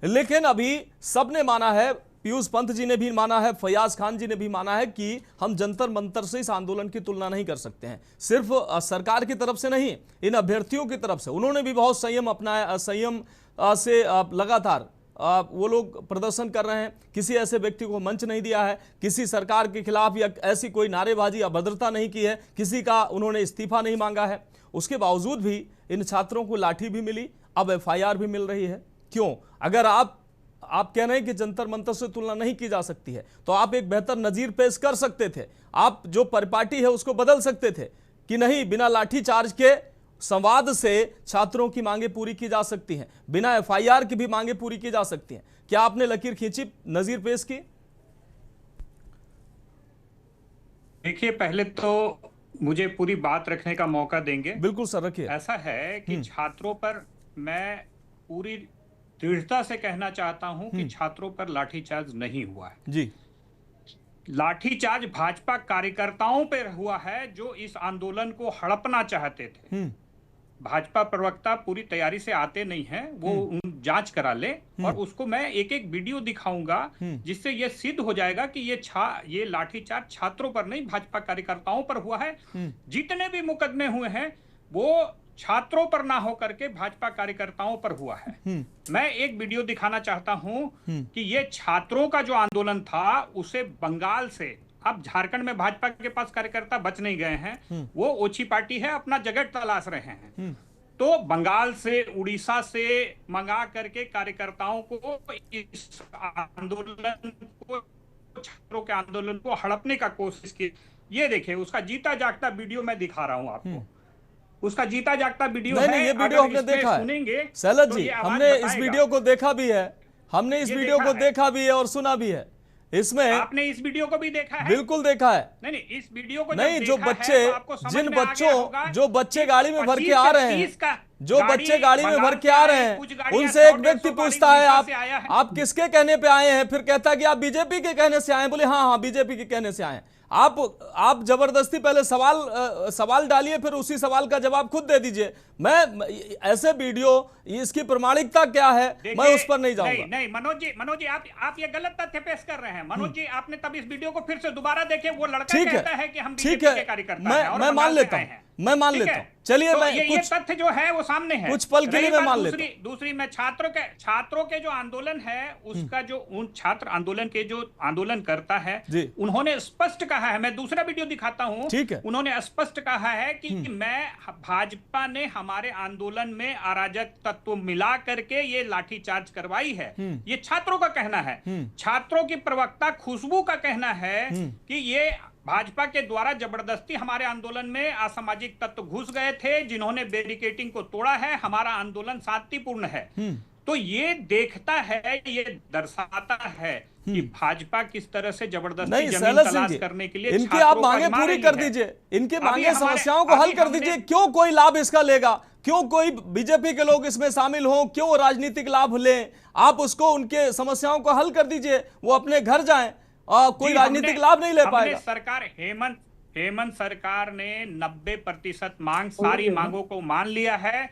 [SPEAKER 1] लेकिन अभी सबने माना है, पीयूष पंत जी ने भी माना है, फयाज खान जी ने भी माना है कि हम जंतर मंतर से इस आंदोलन की तुलना नहीं कर सकते हैं। सिर्फ सरकार की तरफ से नहीं, इन अभ्यर्थियों की तरफ से उन्होंने भी बहुत संयम अपनाया। संयम से लगातार वो लोग प्रदर्शन कर रहे हैं। किसी ऐसे व्यक्ति को मंच नहीं दिया है, किसी सरकार के खिलाफ या ऐसी कोई नारेबाजी अभद्रता नहीं की है, किसी का उन्होंने इस्तीफा नहीं मांगा है। उसके बावजूद भी इन छात्रों को लाठी भी मिली, अब एफआईआर भी मिल रही है। क्यों? अगर आप कह रहे हैं कि जंतर मंतर से तुलना नहीं की जा सकती है, तो आप एक बेहतर नजीर पेश कर सकते थे। आप जो परिपाटी है उसको बदल सकते थे कि नहीं, बिना लाठी चार्ज के संवाद से छात्रों की मांगे पूरी की जा सकती हैं, बिना एफआईआर की भी मांगे पूरी की जा सकती हैं। क्या आपने लकीर खींची, नजीर पेश की?
[SPEAKER 6] देखिए, पहले तो मुझे पूरी बात रखने का मौका देंगे।
[SPEAKER 1] बिल्कुल सर, रखिए।
[SPEAKER 6] ऐसा है कि छात्रों पर मैं पूरी दृढ़ता से कहना चाहता हूं कि छात्रों पर लाठीचार्ज नहीं हुआ है
[SPEAKER 1] जी।
[SPEAKER 6] लाठीचार्ज भाजपा कार्यकर्ताओं पर हुआ है जो इस आंदोलन को हड़पना चाहते थे। भाजपा प्रवक्ता पूरी तैयारी से आते नहीं हैं, वो जांच करा ले और उसको मैं एक एक वीडियो दिखाऊंगा जिससे ये सिद्ध हो जाएगा कि ये लाठीचार्ज छात्रों पर नहीं, भाजपा कार्यकर्ताओं पर हुआ है। जितने भी मुकदमे हुए हैं वो छात्रों पर ना होकर के भाजपा कार्यकर्ताओं पर हुआ है। मैं एक वीडियो दिखाना चाहता हूं कि ये छात्रों का जो आंदोलन था उसे बंगाल से, अब झारखंड में भाजपा के पास कार्यकर्ता बच नहीं गए हैं, वो ओछी पार्टी है, अपना जगह तलाश रहे हैं। तो बंगाल से, उड़ीसा से मंगा करके कार्यकर्ताओं को इस आंदोलन को, छात्रों के आंदोलन को हड़पने का कोशिश की। ये देखिए, उसका जीता जागता वीडियो मैं दिखा रहा हूं आपको। उसका जीता जागता वीडियो है।
[SPEAKER 1] नहीं, ये वीडियो हमने देखा है सैलज जी, हमने इस वीडियो को देखा भी है, हमने इस वीडियो को देखा भी है और सुना भी है। इसमें
[SPEAKER 6] आपने इस वीडियो को भी देखा है?
[SPEAKER 1] बिल्कुल देखा है।
[SPEAKER 6] नहीं, इस वीडियो को
[SPEAKER 1] नहीं, जो बच्चे, जिन बच्चों, जो बच्चे गाड़ी में भर के आ रहे हैं, जो बच्चे गाड़ी में भर के आ रहे हैं, उनसे एक व्यक्ति पूछता है आप किसके कहने पे आए हैं? फिर कहता है कि आप बीजेपी के कहने से आए हैं। बोले हाँ, बीजेपी के कहने से आए हैं। आप जबरदस्ती पहले सवाल डालिए, फिर उसी सवाल का जवाब खुद दे दीजिए। मैं ऐसे वीडियो, इसकी प्रमाणिकता क्या है, मैं उस पर नहीं जाऊंगा।
[SPEAKER 6] नहीं मनोज जी आप ये गलत तथ्य पेश कर रहे हैं। मनोज जी, आपने तब इस वीडियो को फिर से दोबारा देखे। वो लड़का कहता है कि हम बीजेपी के कार्यकर्ता हैं,
[SPEAKER 1] मैं मान लेता हूं, मैं मान लेता हूं। चलिए,
[SPEAKER 6] तो
[SPEAKER 1] मैं
[SPEAKER 6] ये तथ्य जो है वो सामने है,
[SPEAKER 1] कुछ पल के लिए मैं मान लेता हूं।
[SPEAKER 6] दूसरी मैं छात्रों के जो आंदोलन है उसका, जो उन छात्र आंदोलन के जो आंदोलन करता है, उन्होंने स्पष्ट कहा है, मैं दूसरा वीडियो दिखाता हूं।
[SPEAKER 1] ठीक है।
[SPEAKER 6] उन्होंने स्पष्ट कहा है कि मैं, भाजपा ने हमारे आंदोलन में अराजक तत्व मिला करके ये लाठीचार्ज करवाई है। ये छात्रों का कहना है। छात्रों की प्रवक्ता खुशबू का कहना है कि ये भाजपा के द्वारा जबरदस्ती हमारे आंदोलन में असामाजिक तत्व घुस गए थे, जिन्होंने बैरिकेडिंग को तोड़ा है। हमारा आंदोलन शांतिपूर्ण है। तो ये देखता है, ये दर्शाता है कि भाजपा किस तरह से जबरदस्ती जमीन तलाश करने के लिए
[SPEAKER 1] इनकी आप मांगे पूरी कर दीजिए, इनके मांगे समस्याओं को हल कर दीजिए। क्यों कोई लाभ इसका लेगा? क्यों कोई बीजेपी के लोग इसमें शामिल हों? क्यों राजनीतिक लाभ लें? आप उसको, उनके समस्याओं को हल कर दीजिए, वो अपने घर जाएं। कोई राजनीतिक लाभ नहीं ले पाएगा।
[SPEAKER 6] सरकार, हेमंत सरकार ने 90% सारी मांगों को मान लिया है।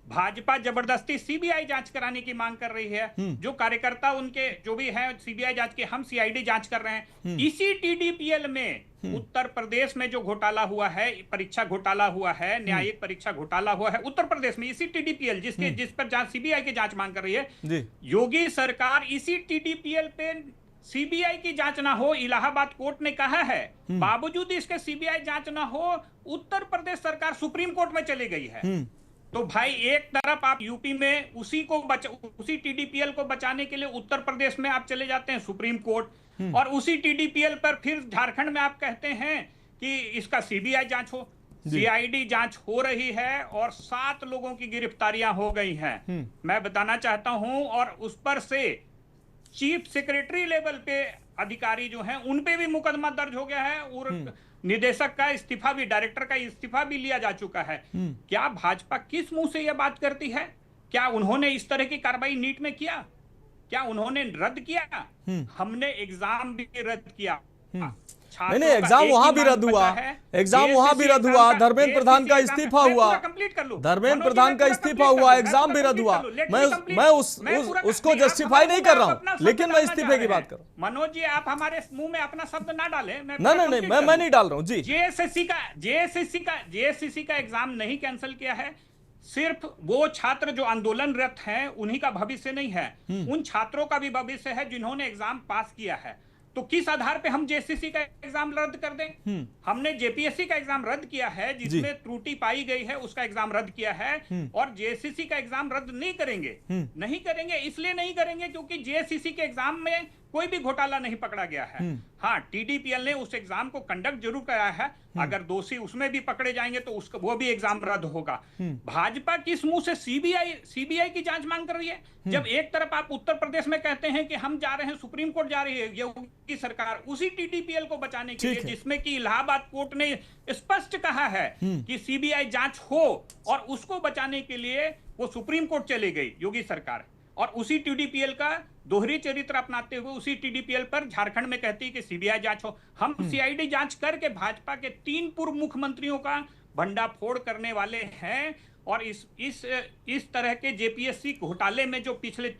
[SPEAKER 6] भाजपा जबरदस्ती सीबीआई जांच कराने की मांग कर रही है। जो कार्यकर्ता उनके जो भी हैं सीबीआई जांच के, हम सीआईडी जांच कर रहे हैं। इसी टीडीपीएल में उत्तर प्रदेश में जो घोटाला हुआ है, परीक्षा घोटाला हुआ है, न्यायिक परीक्षा घोटाला हुआ है उत्तर प्रदेश में, इसी टीडीपीएल जिस पर जांच सीबीआई की जांच मांग कर रही है। योगी सरकार इसी टीडीपीएल पे सीबीआई की जांच ना हो, इलाहाबाद कोर्ट ने कहा है, बावजूद इसके सीबीआई जांच ना हो, उत्तर प्रदेश सरकार सुप्रीम कोर्ट में चली गई है। तो भाई, एक तरफ आप यूपी में उसी टीडीपीएल को बचाने के लिए उत्तर प्रदेश में आप चले जाते हैं सुप्रीम कोर्ट, और उसी टीडीपीएल पर फिर झारखंड में आप कहते हैं कि इसका सीबीआई जांच हो। सीआईडी जांच हो रही है और 7 लोगों की गिरफ्तारियां हो गई हैं। मैं बताना चाहता हूं, और उस पर से चीफ सेक्रेटरी लेवल पे अधिकारी जो हैं उन पे भी मुकदमा दर्ज हो गया है, और निदेशक का इस्तीफा भी, डायरेक्टर का इस्तीफा भी लिया जा चुका है। क्या भाजपा किस मुंह से यह बात करती है? क्या उन्होंने इस तरह की कार्रवाई नीट में किया? क्या उन्होंने रद्द किया? हमने एग्जाम भी रद्द किया।
[SPEAKER 1] नहीं, एग्जाम वहां भी रद्द हुआ, एग्जाम वहां भी रद्द हुआ, धर्मेंद्र प्रधान का इस्तीफा हुआ, धर्मेंद्र प्रधान का इस्तीफा हुआ, एग्जाम भी रद्द हुआ। मैं उसको जस्टिफाई नहीं कर रहा हूं, लेकिन मैं इस्तीफे की बात कर रहा हूं।
[SPEAKER 6] मनोज जी, आप हमारे मुंह में अपना शब्द ना डालें।
[SPEAKER 1] नहीं, मैं नहीं डाल रहा हूं जी।
[SPEAKER 6] जेएसएससी का एग्जाम नहीं कैंसिल किया है, सिर्फ वो छात्र जो आंदोलनरत हैं उन्हीं का भविष्य नहीं है, उन छात्रों का भी भविष्य है जिन्होंने एग्जाम पास किया है। तो किस आधार पे हम जेएसएससी का एग्जाम रद्द कर दें? हमने जेपीएससी का एग्जाम रद्द किया है, जिसमें त्रुटि पाई गई है उसका एग्जाम रद्द किया है, और जेएसएससी का एग्जाम रद्द नहीं करेंगे। इसलिए नहीं करेंगे क्योंकि जेएसएससी के एग्जाम में कोई भी घोटाला नहीं पकड़ा गया है। हाँ, टीडीपीएल ने उस एग्जाम को कंडक्ट जरूर कराया है, अगर दोषी उसमें भी पकड़े जाएंगे तो उसका वो भी एग्जाम रद्द होगा। भाजपा किस मुंह से सीबीआई की जांच मांग कर रही है? जब एक तरफ आप उत्तर प्रदेश में कहते हैं कि हम जा रहे हैं, सुप्रीम कोर्ट जा रही है योगी सरकार उसी टीडीपीएल को बचाने के लिए, जिसमें कि इलाहाबाद कोर्ट ने स्पष्ट कहा है कि सीबीआई जांच हो, और उसको बचाने के लिए वो सुप्रीम कोर्ट चली गई योगी सरकार, और उसी टीडीपीएल का दोहरी चरित्र अपनाते हुए उसी टीडीपीएल पर झारखंड में कहती है कि सीबीआई जांच हो। हम सीआईडी जांच करके भाजपा के 3 पूर्व मुख्यमंत्रियों का भंडाफोड़ करने वाले हैं, और इस तरह के जेपीएससी घोटाले में जो पिछले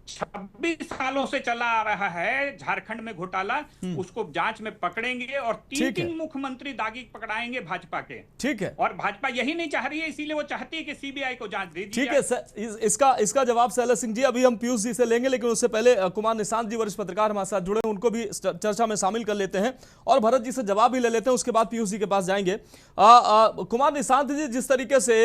[SPEAKER 6] 26 सालों से चला आ रहा है झारखंड में घोटाला, उसको जांच में पकड़ेंगे, और 3 मुख्यमंत्री दागी पकड़ाएंगे भाजपा के।
[SPEAKER 1] ठीक है,
[SPEAKER 6] और भाजपा यही नहीं चाह रही है, इसीलिए वो चाहती है कि सीबीआई को जांच दे दी
[SPEAKER 1] ठीक है सर, इसका जवाब शैलेश सिंह जी अभी हम पीयूष जी से लेंगे, लेकिन उससे पहले कुमार निशांत जी वरिष्ठ पत्रकार हमारे साथ जुड़े, उनको भी चर्चा में शामिल कर लेते हैं, और भरत जी से जवाब भी ले लेते हैं, उसके बाद पीयूष जी के पास जाएंगे। कुमार निशांत जी, जिस तरीके से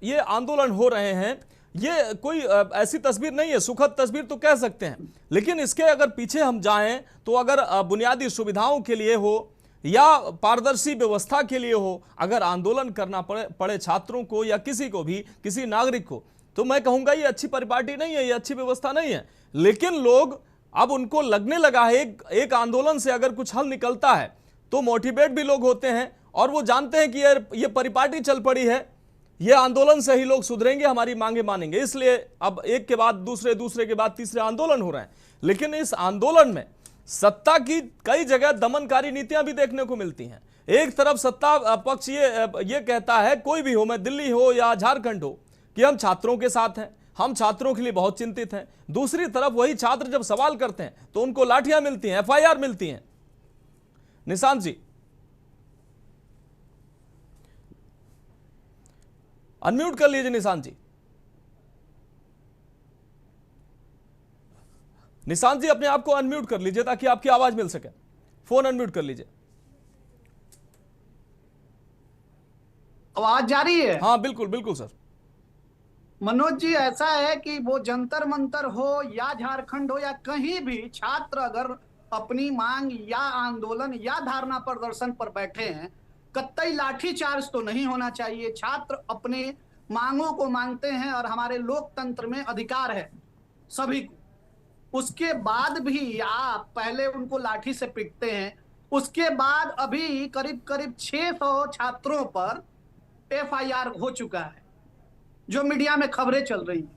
[SPEAKER 1] ये आंदोलन हो रहे हैं, ये कोई ऐसी तस्वीर नहीं है, सुखद तस्वीर तो कह सकते हैं, लेकिन इसके अगर पीछे हम जाएं तो अगर बुनियादी सुविधाओं के लिए हो या पारदर्शी व्यवस्था के लिए हो, अगर आंदोलन करना पड़े छात्रों को या किसी को भी, किसी नागरिक को, तो मैं कहूंगा ये अच्छी परिपाटी नहीं है, ये अच्छी व्यवस्था नहीं है। लेकिन लोग अब उनको लगने लगा है एक आंदोलन से अगर कुछ हल निकलता है तो मोटिवेट भी लोग होते हैं, और वो जानते हैं कि ये परिपाटी चल पड़ी है, ये आंदोलन से ही लोग सुधरेंगे, हमारी मांगे मानेंगे, इसलिए अब एक के बाद दूसरे के बाद तीसरे आंदोलन हो रहे हैं। लेकिन इस आंदोलन में सत्ता की कई जगह दमनकारी नीतियां भी देखने को मिलती हैं। एक तरफ सत्ता पक्ष ये कहता है, कोई भी हो, मैं दिल्ली हो या झारखंड हो, कि हम छात्रों के साथ हैं, हम छात्रों के लिए बहुत चिंतित हैं। दूसरी तरफ वही छात्र जब सवाल करते हैं तो उनको लाठियां मिलती हैं, एफआईआर मिलती हैं। निशांत जी अनम्यूट कर लीजिए, निशांत जी। निशांत जी अपने आप को अनम्यूट कर लीजिए ताकि आपकी आवाज मिल सके, फोन अनम्यूट कर लीजिए।
[SPEAKER 7] आवाज जा रही है?
[SPEAKER 1] हाँ बिल्कुल बिल्कुल सर।
[SPEAKER 7] मनोज जी, ऐसा है कि वो जंतर मंतर हो या झारखंड हो या कहीं भी, छात्र अगर अपनी मांग या आंदोलन या धारणा प्रदर्शन पर बैठे हैं, कतई लाठीचार्ज तो नहीं होना चाहिए। छात्र अपने मांगों को मांगते हैं और हमारे लोकतंत्र में अधिकार है सभी को। उसके बाद भी आप पहले उनको लाठी से पीटते हैं, उसके बाद अभी करीब 600 छात्रों पर एफआईआर हो चुका है, जो मीडिया में खबरें चल रही हैं।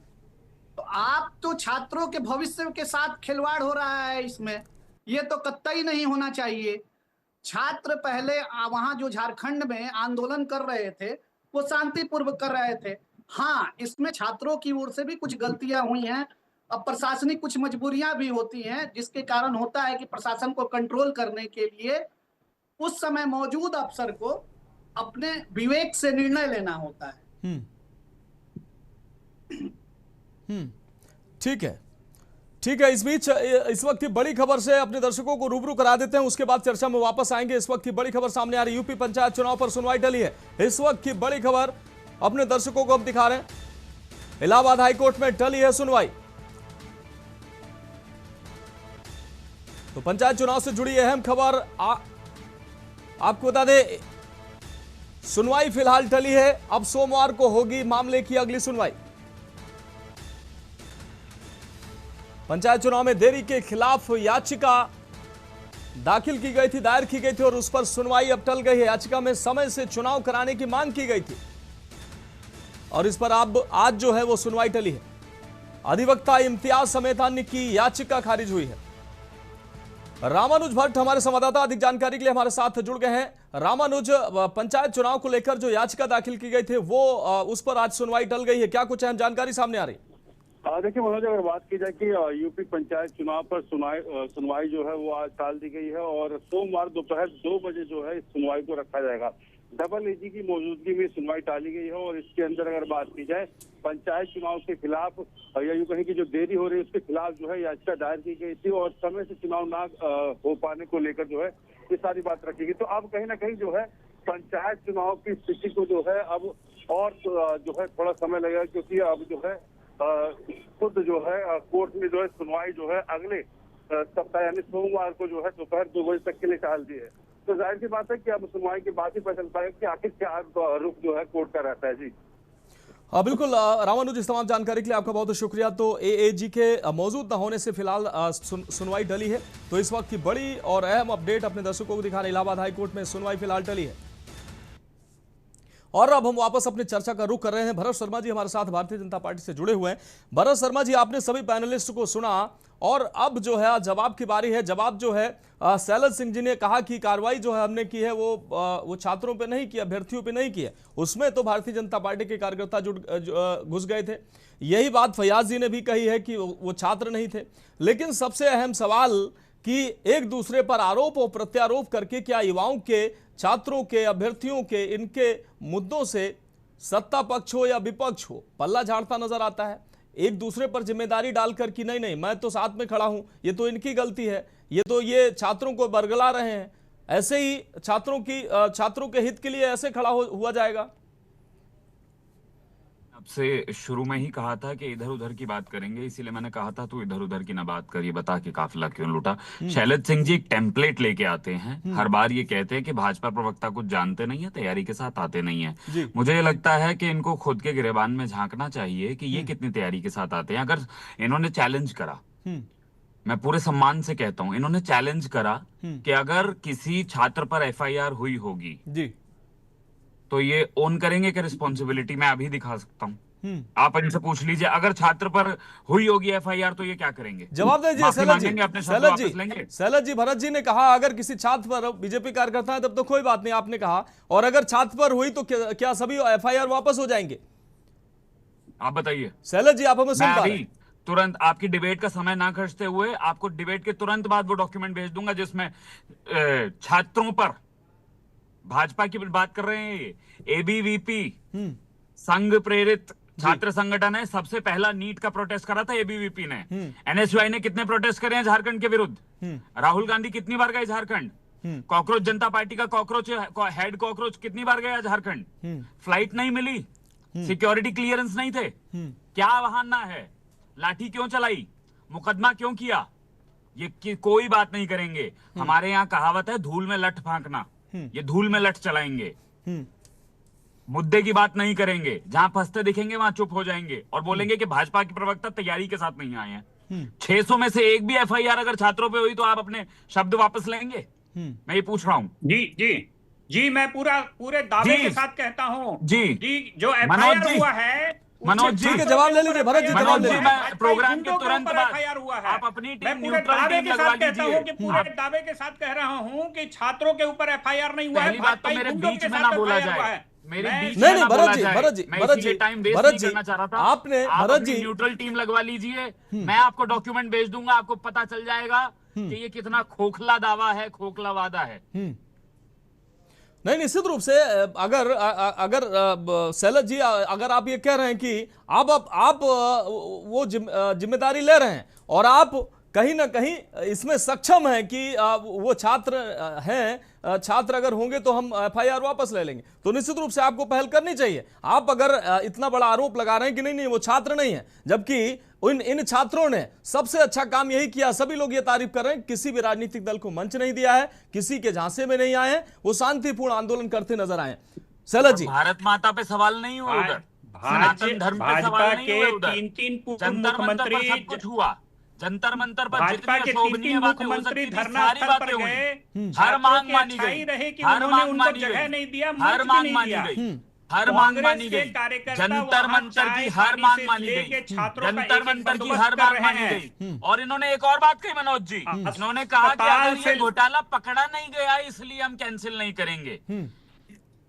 [SPEAKER 7] तो आप तो छात्रों के भविष्य के साथ खिलवाड़ हो रहा है इसमें, ये तो कतई नहीं होना चाहिए। छात्र पहले वहां जो झारखंड में आंदोलन कर रहे थे वो शांतिपूर्वक कर रहे थे। हाँ, इसमें छात्रों की ओर से भी कुछ गलतियां हुई हैं, अब प्रशासनिक कुछ मजबूरियां भी होती हैं, जिसके कारण होता है कि प्रशासन को कंट्रोल करने के लिए उस समय मौजूद अफसर को अपने विवेक से निर्णय लेना होता है।
[SPEAKER 1] ठीक है, ठीक है। इस बीच इस वक्त की बड़ी खबर से अपने दर्शकों को रूबरू करा देते हैं, उसके बाद चर्चा में वापस आएंगे। इस वक्त की बड़ी खबर सामने आ रही, यूपी पंचायत चुनाव पर सुनवाई टली है। इस वक्त की बड़ी खबर अपने दर्शकों को हम दिखा रहे हैं, इलाहाबाद हाईकोर्ट में टली है सुनवाई। तो पंचायत चुनाव से जुड़ी अहम खबर आपको बता दें, सुनवाई फिलहाल टली है। अब सोमवार को होगी मामले की अगली सुनवाई। पंचायत चुनाव में देरी के खिलाफ याचिका दाखिल की गई थी, दायर की गई थी और उस पर सुनवाई अब टल गई है। याचिका में समय से चुनाव कराने की मांग की गई थी और इस पर अब आज जो है वो सुनवाई टली है। अधिवक्ता इम्तियाज समेत अन्य की याचिका खारिज हुई है। रामानुज भट्ट हमारे संवाददाता अधिक जानकारी के लिए हमारे साथ जुड़ गए हैं। रामानुज, पंचायत चुनाव को लेकर जो याचिका दाखिल की गई थी वो उस पर आज सुनवाई टल गई है, क्या कुछ अहम जानकारी सामने आ रही?
[SPEAKER 8] देखिए मनोज, अगर बात की जाए कि यूपी पंचायत चुनाव पर सुनवाई जो है वो आज टाल दी गई है और सोमवार दोपहर 2 बजे जो है इस सुनवाई को रखा जाएगा। डबल एजी की मौजूदगी में सुनवाई टाली गई है और इसके अंदर अगर बात की जाए पंचायत चुनाव के खिलाफ या यूं कहें कि जो देरी हो रही है उसके खिलाफ जो है याचिका दायर की गई थी और समय से चुनाव ना हो पाने को लेकर जो है ये सारी बात रखी गई। तो अब कहीं ना कहीं जो है पंचायत चुनाव की स्थिति को जो है अब और जो है थोड़ा समय लगेगा, क्योंकि अब जो है खुद जो है कोर्ट में जो है सुनवाई जो है अगले सप्ताह यानी सोमवार को जो है दोपहर 2 बजे तक के लिए टाल दी है। तो जाहिर सी बात है कि अब सुनवाई के बाद ही पता चल पाएगा कि आखिर क्या रुख जो है कोर्ट का रहता है। जी
[SPEAKER 1] बिल्कुल रामानुज, इस तमाम जानकारी के लिए आपका बहुत बहुत शुक्रिया। तो एएजी के मौजूद न होने से फिलहाल सुनवाई टली है। तो इस वक्त की बड़ी और अहम अपडेट अपने दर्शकों को दिखा रहे, इलाहाबाद हाईकोर्ट में सुनवाई फिलहाल टली है। और अब हम वापस अपनी चर्चा का रुख कर रहे हैं। भरत शर्मा जी हमारे साथ भारतीय जनता पार्टी से जुड़े हुए हैं। भरत शर्मा जी, आपने सभी पैनलिस्ट को सुना और अब जो है जवाब की बारी है। जवाब जो है शैलज सिंह जी ने कहा कि कार्रवाई जो है हमने की है वो छात्रों पे नहीं की, अभ्यर्थियों पे नहीं की है। उसमें तो भारतीय जनता पार्टी के कार्यकर्ता घुस गए थे। यही बात फैयाज जी ने भी कही है कि वो छात्र नहीं थे। लेकिन सबसे अहम सवाल कि एक दूसरे पर आरोप और प्रत्यारोप करके क्या युवाओं के, छात्रों के, अभ्यर्थियों के इनके मुद्दों से सत्ता पक्ष हो या विपक्ष हो पल्ला झाड़ता नजर आता है। एक दूसरे पर जिम्मेदारी डालकर कि नहीं मैं तो साथ में खड़ा हूं, ये तो इनकी गलती है, ये छात्रों को बरगला रहे हैं। ऐसे ही छात्रों के हित के लिए ऐसे खड़ा हुआ जाएगा।
[SPEAKER 2] आपसे शुरू में ही कहा था कि इधर उधर की बात करेंगे, इसीलिए मैंने कहा था तू इधर उधर की ना बात कर, ये बता के काफिला क्यों लूटा। शैलज सिंह जी एक टेम्पलेट लेके आते हैं, हर बार ये कहते हैं कि भाजपा प्रवक्ता कुछ जानते नहीं है, तैयारी के साथ आते नहीं है। मुझे ये लगता है कि इनको खुद के गिरेबान में झांकना चाहिए कि ये कितनी तैयारी के साथ आते हैं। अगर इन्होंने चैलेंज करा, मैं पूरे सम्मान से कहता हूं, इन्होंने चैलेंज करा कि अगर किसी छात्र पर FIR हुई होगी जी तो ये ओन करेंगे कि रिस्पॉन्सिबिलिटी मैं अभी दिखा सकता हूँ। आप इनसे पूछ लीजिए, अगर छात्र पर हुई होगी FIR तो ये क्या करेंगे?
[SPEAKER 1] जवाब दीजिए शैलज जी।
[SPEAKER 2] अपने शब्द वापस लेंगे।
[SPEAKER 1] शैलज जी, भरत जी ने कहा अगर किसी छात्र पर, बीजेपी कार्यकर्ता है तब तो कोई बात नहीं, आपने कहा, और अगर छात्र पर हुई तो क्या सभी FIR वापस हो जाएंगे?
[SPEAKER 2] आप बताइए
[SPEAKER 1] शैलज जी, आप हमें सुन पा रहे हैं?
[SPEAKER 2] तुरंत आपकी डिबेट का समय ना खर्चते हुए आपको डिबेट के तुरंत बाद वो डॉक्यूमेंट भेज दूंगा जिसमें छात्रों पर, भाजपा की बात कर रहे हैं, ये ABVP संघ प्रेरित छात्र संगठन है, सबसे पहला नीट का प्रोटेस्ट करा था ABVP ने। NSUI ने कितने प्रोटेस्ट करे हैं झारखंड के विरुद्ध? राहुल गांधी कितनी बार गए झारखंड? कॉकरोच जनता पार्टी का हेड कॉकरोच कितनी बार गया झारखंड? फ्लाइट नहीं मिली, सिक्योरिटी क्लियरेंस नहीं थे, क्या बहाना है? लाठी क्यों चलाई, मुकदमा क्यों किया? ये कोई बात नहीं करेंगे। हमारे यहाँ कहावत है धूल में लठ फांकना, ये धूल में लठ चलाएंगे, मुद्दे की बात नहीं करेंगे। जहां फंसते दिखेंगे वहां चुप हो जाएंगे और बोलेंगे कि भाजपा के प्रवक्ता तैयारी के साथ नहीं आए हैं। 600 में से एक भी FIR अगर छात्रों पे हुई तो आप अपने शब्द वापस लेंगे? मैं ये पूछ रहा हूँ।
[SPEAKER 6] जी मैं पूरे दावे के साथ कहता हूँ
[SPEAKER 2] जी
[SPEAKER 6] जो FIR हुआ है
[SPEAKER 1] मनोज जी के जवाब ले लीजिए। भरत जी, जवाब ले लीजिए।
[SPEAKER 2] प्रोग्राम के तुरंत बाद आप अपनी टीम न्यूट्रल टीम लगवा लीजिए।
[SPEAKER 6] पूरे दावे के साथ कह रहा हूं कि छात्रों के ऊपर FIR नहीं हुआ है।
[SPEAKER 2] पहली बात तो मेरे बीच में ना बोला जाए, मेरे बीच में
[SPEAKER 1] नहीं, भरत जी
[SPEAKER 2] टाइम वेस्ट नहीं करना चाह रहा था।
[SPEAKER 1] आपने भरत जी
[SPEAKER 2] न्यूट्रल टीम लगवा लीजिए, मैं आपको डॉक्यूमेंट भेज दूंगा, आपको पता चल जाएगा कि ये कितना खोखला दावा है, खोखला वादा है।
[SPEAKER 1] नहीं, निश्चित रूप से अगर शैलज जी, अगर आप ये कह रहे हैं कि आप वो जिम्मेदारी ले रहे हैं और आप कहीं ना कहीं इसमें सक्षम हैं कि वो छात्र हैं, छात्र अगर होंगे तो हम FIR वापस ले लेंगे, तो निश्चित रूप से आपको पहल करनी चाहिए। आप अगर इतना बड़ा आरोप लगा रहे हैं कि नहीं वो छात्र नहीं है, जबकि इन छात्रों ने सबसे अच्छा काम यही किया। सभी लोग ये तारीफ कर रहे हैं, किसी भी राजनीतिक दल को मंच नहीं दिया है, किसी के झांसे में नहीं आए हैं, वो शांतिपूर्ण आंदोलन करते नजर आए। सैलज जी,
[SPEAKER 2] भारत माता पे सवाल नहीं हुआ उधर, सनातन धर्म पे सवाल नहीं हुए उधर।
[SPEAKER 6] तीन पूर्व
[SPEAKER 2] जंतर मंतर पर सब
[SPEAKER 6] मुख्यमंत्री
[SPEAKER 2] कुछ हुआ, जंतर मंतर पर
[SPEAKER 6] भाजपा
[SPEAKER 2] जितनी
[SPEAKER 6] के
[SPEAKER 2] अशोभनीय बातें हो
[SPEAKER 6] मुख्यमंत्री
[SPEAKER 2] सकती थी
[SPEAKER 6] धरना
[SPEAKER 2] सारी
[SPEAKER 6] स्थल
[SPEAKER 2] बातें
[SPEAKER 6] पर
[SPEAKER 2] हुई।
[SPEAKER 6] गए,
[SPEAKER 2] हर मांग मानी
[SPEAKER 6] अच्छाई
[SPEAKER 2] गई,
[SPEAKER 6] रहे कि
[SPEAKER 2] हर
[SPEAKER 6] उन्होंने
[SPEAKER 2] मांग
[SPEAKER 6] उनको
[SPEAKER 2] मानी
[SPEAKER 6] जगह
[SPEAKER 2] गई,
[SPEAKER 6] नहीं दिया,
[SPEAKER 2] हर
[SPEAKER 6] मंच भी
[SPEAKER 2] मांग
[SPEAKER 6] नहीं
[SPEAKER 2] मानी
[SPEAKER 6] दिया।
[SPEAKER 2] गई, हर मांग
[SPEAKER 6] कांग्रेस
[SPEAKER 2] मानी
[SPEAKER 6] के
[SPEAKER 2] गई,
[SPEAKER 6] कार्यकर्ता
[SPEAKER 2] जंतर
[SPEAKER 6] वहां
[SPEAKER 2] मंतर की
[SPEAKER 6] चाय
[SPEAKER 2] हर
[SPEAKER 6] पानी
[SPEAKER 2] मांग
[SPEAKER 6] से
[SPEAKER 2] मानी
[SPEAKER 6] लेके
[SPEAKER 2] गई,
[SPEAKER 6] छात्रों का
[SPEAKER 2] जंतर
[SPEAKER 6] एक-एक
[SPEAKER 2] मंतर की
[SPEAKER 6] बंदोबस्त
[SPEAKER 2] हर
[SPEAKER 6] कर
[SPEAKER 2] मांग
[SPEAKER 6] रहे
[SPEAKER 2] मानी
[SPEAKER 6] हैं।
[SPEAKER 2] गई। और इन्होंने एक और बात कही मनोज जी, इन्होंने कहा कि
[SPEAKER 6] अस्पताल
[SPEAKER 2] अगर ये
[SPEAKER 6] से
[SPEAKER 2] घोटाला पकड़ा नहीं गया इसलिए हम कैंसिल नहीं करेंगे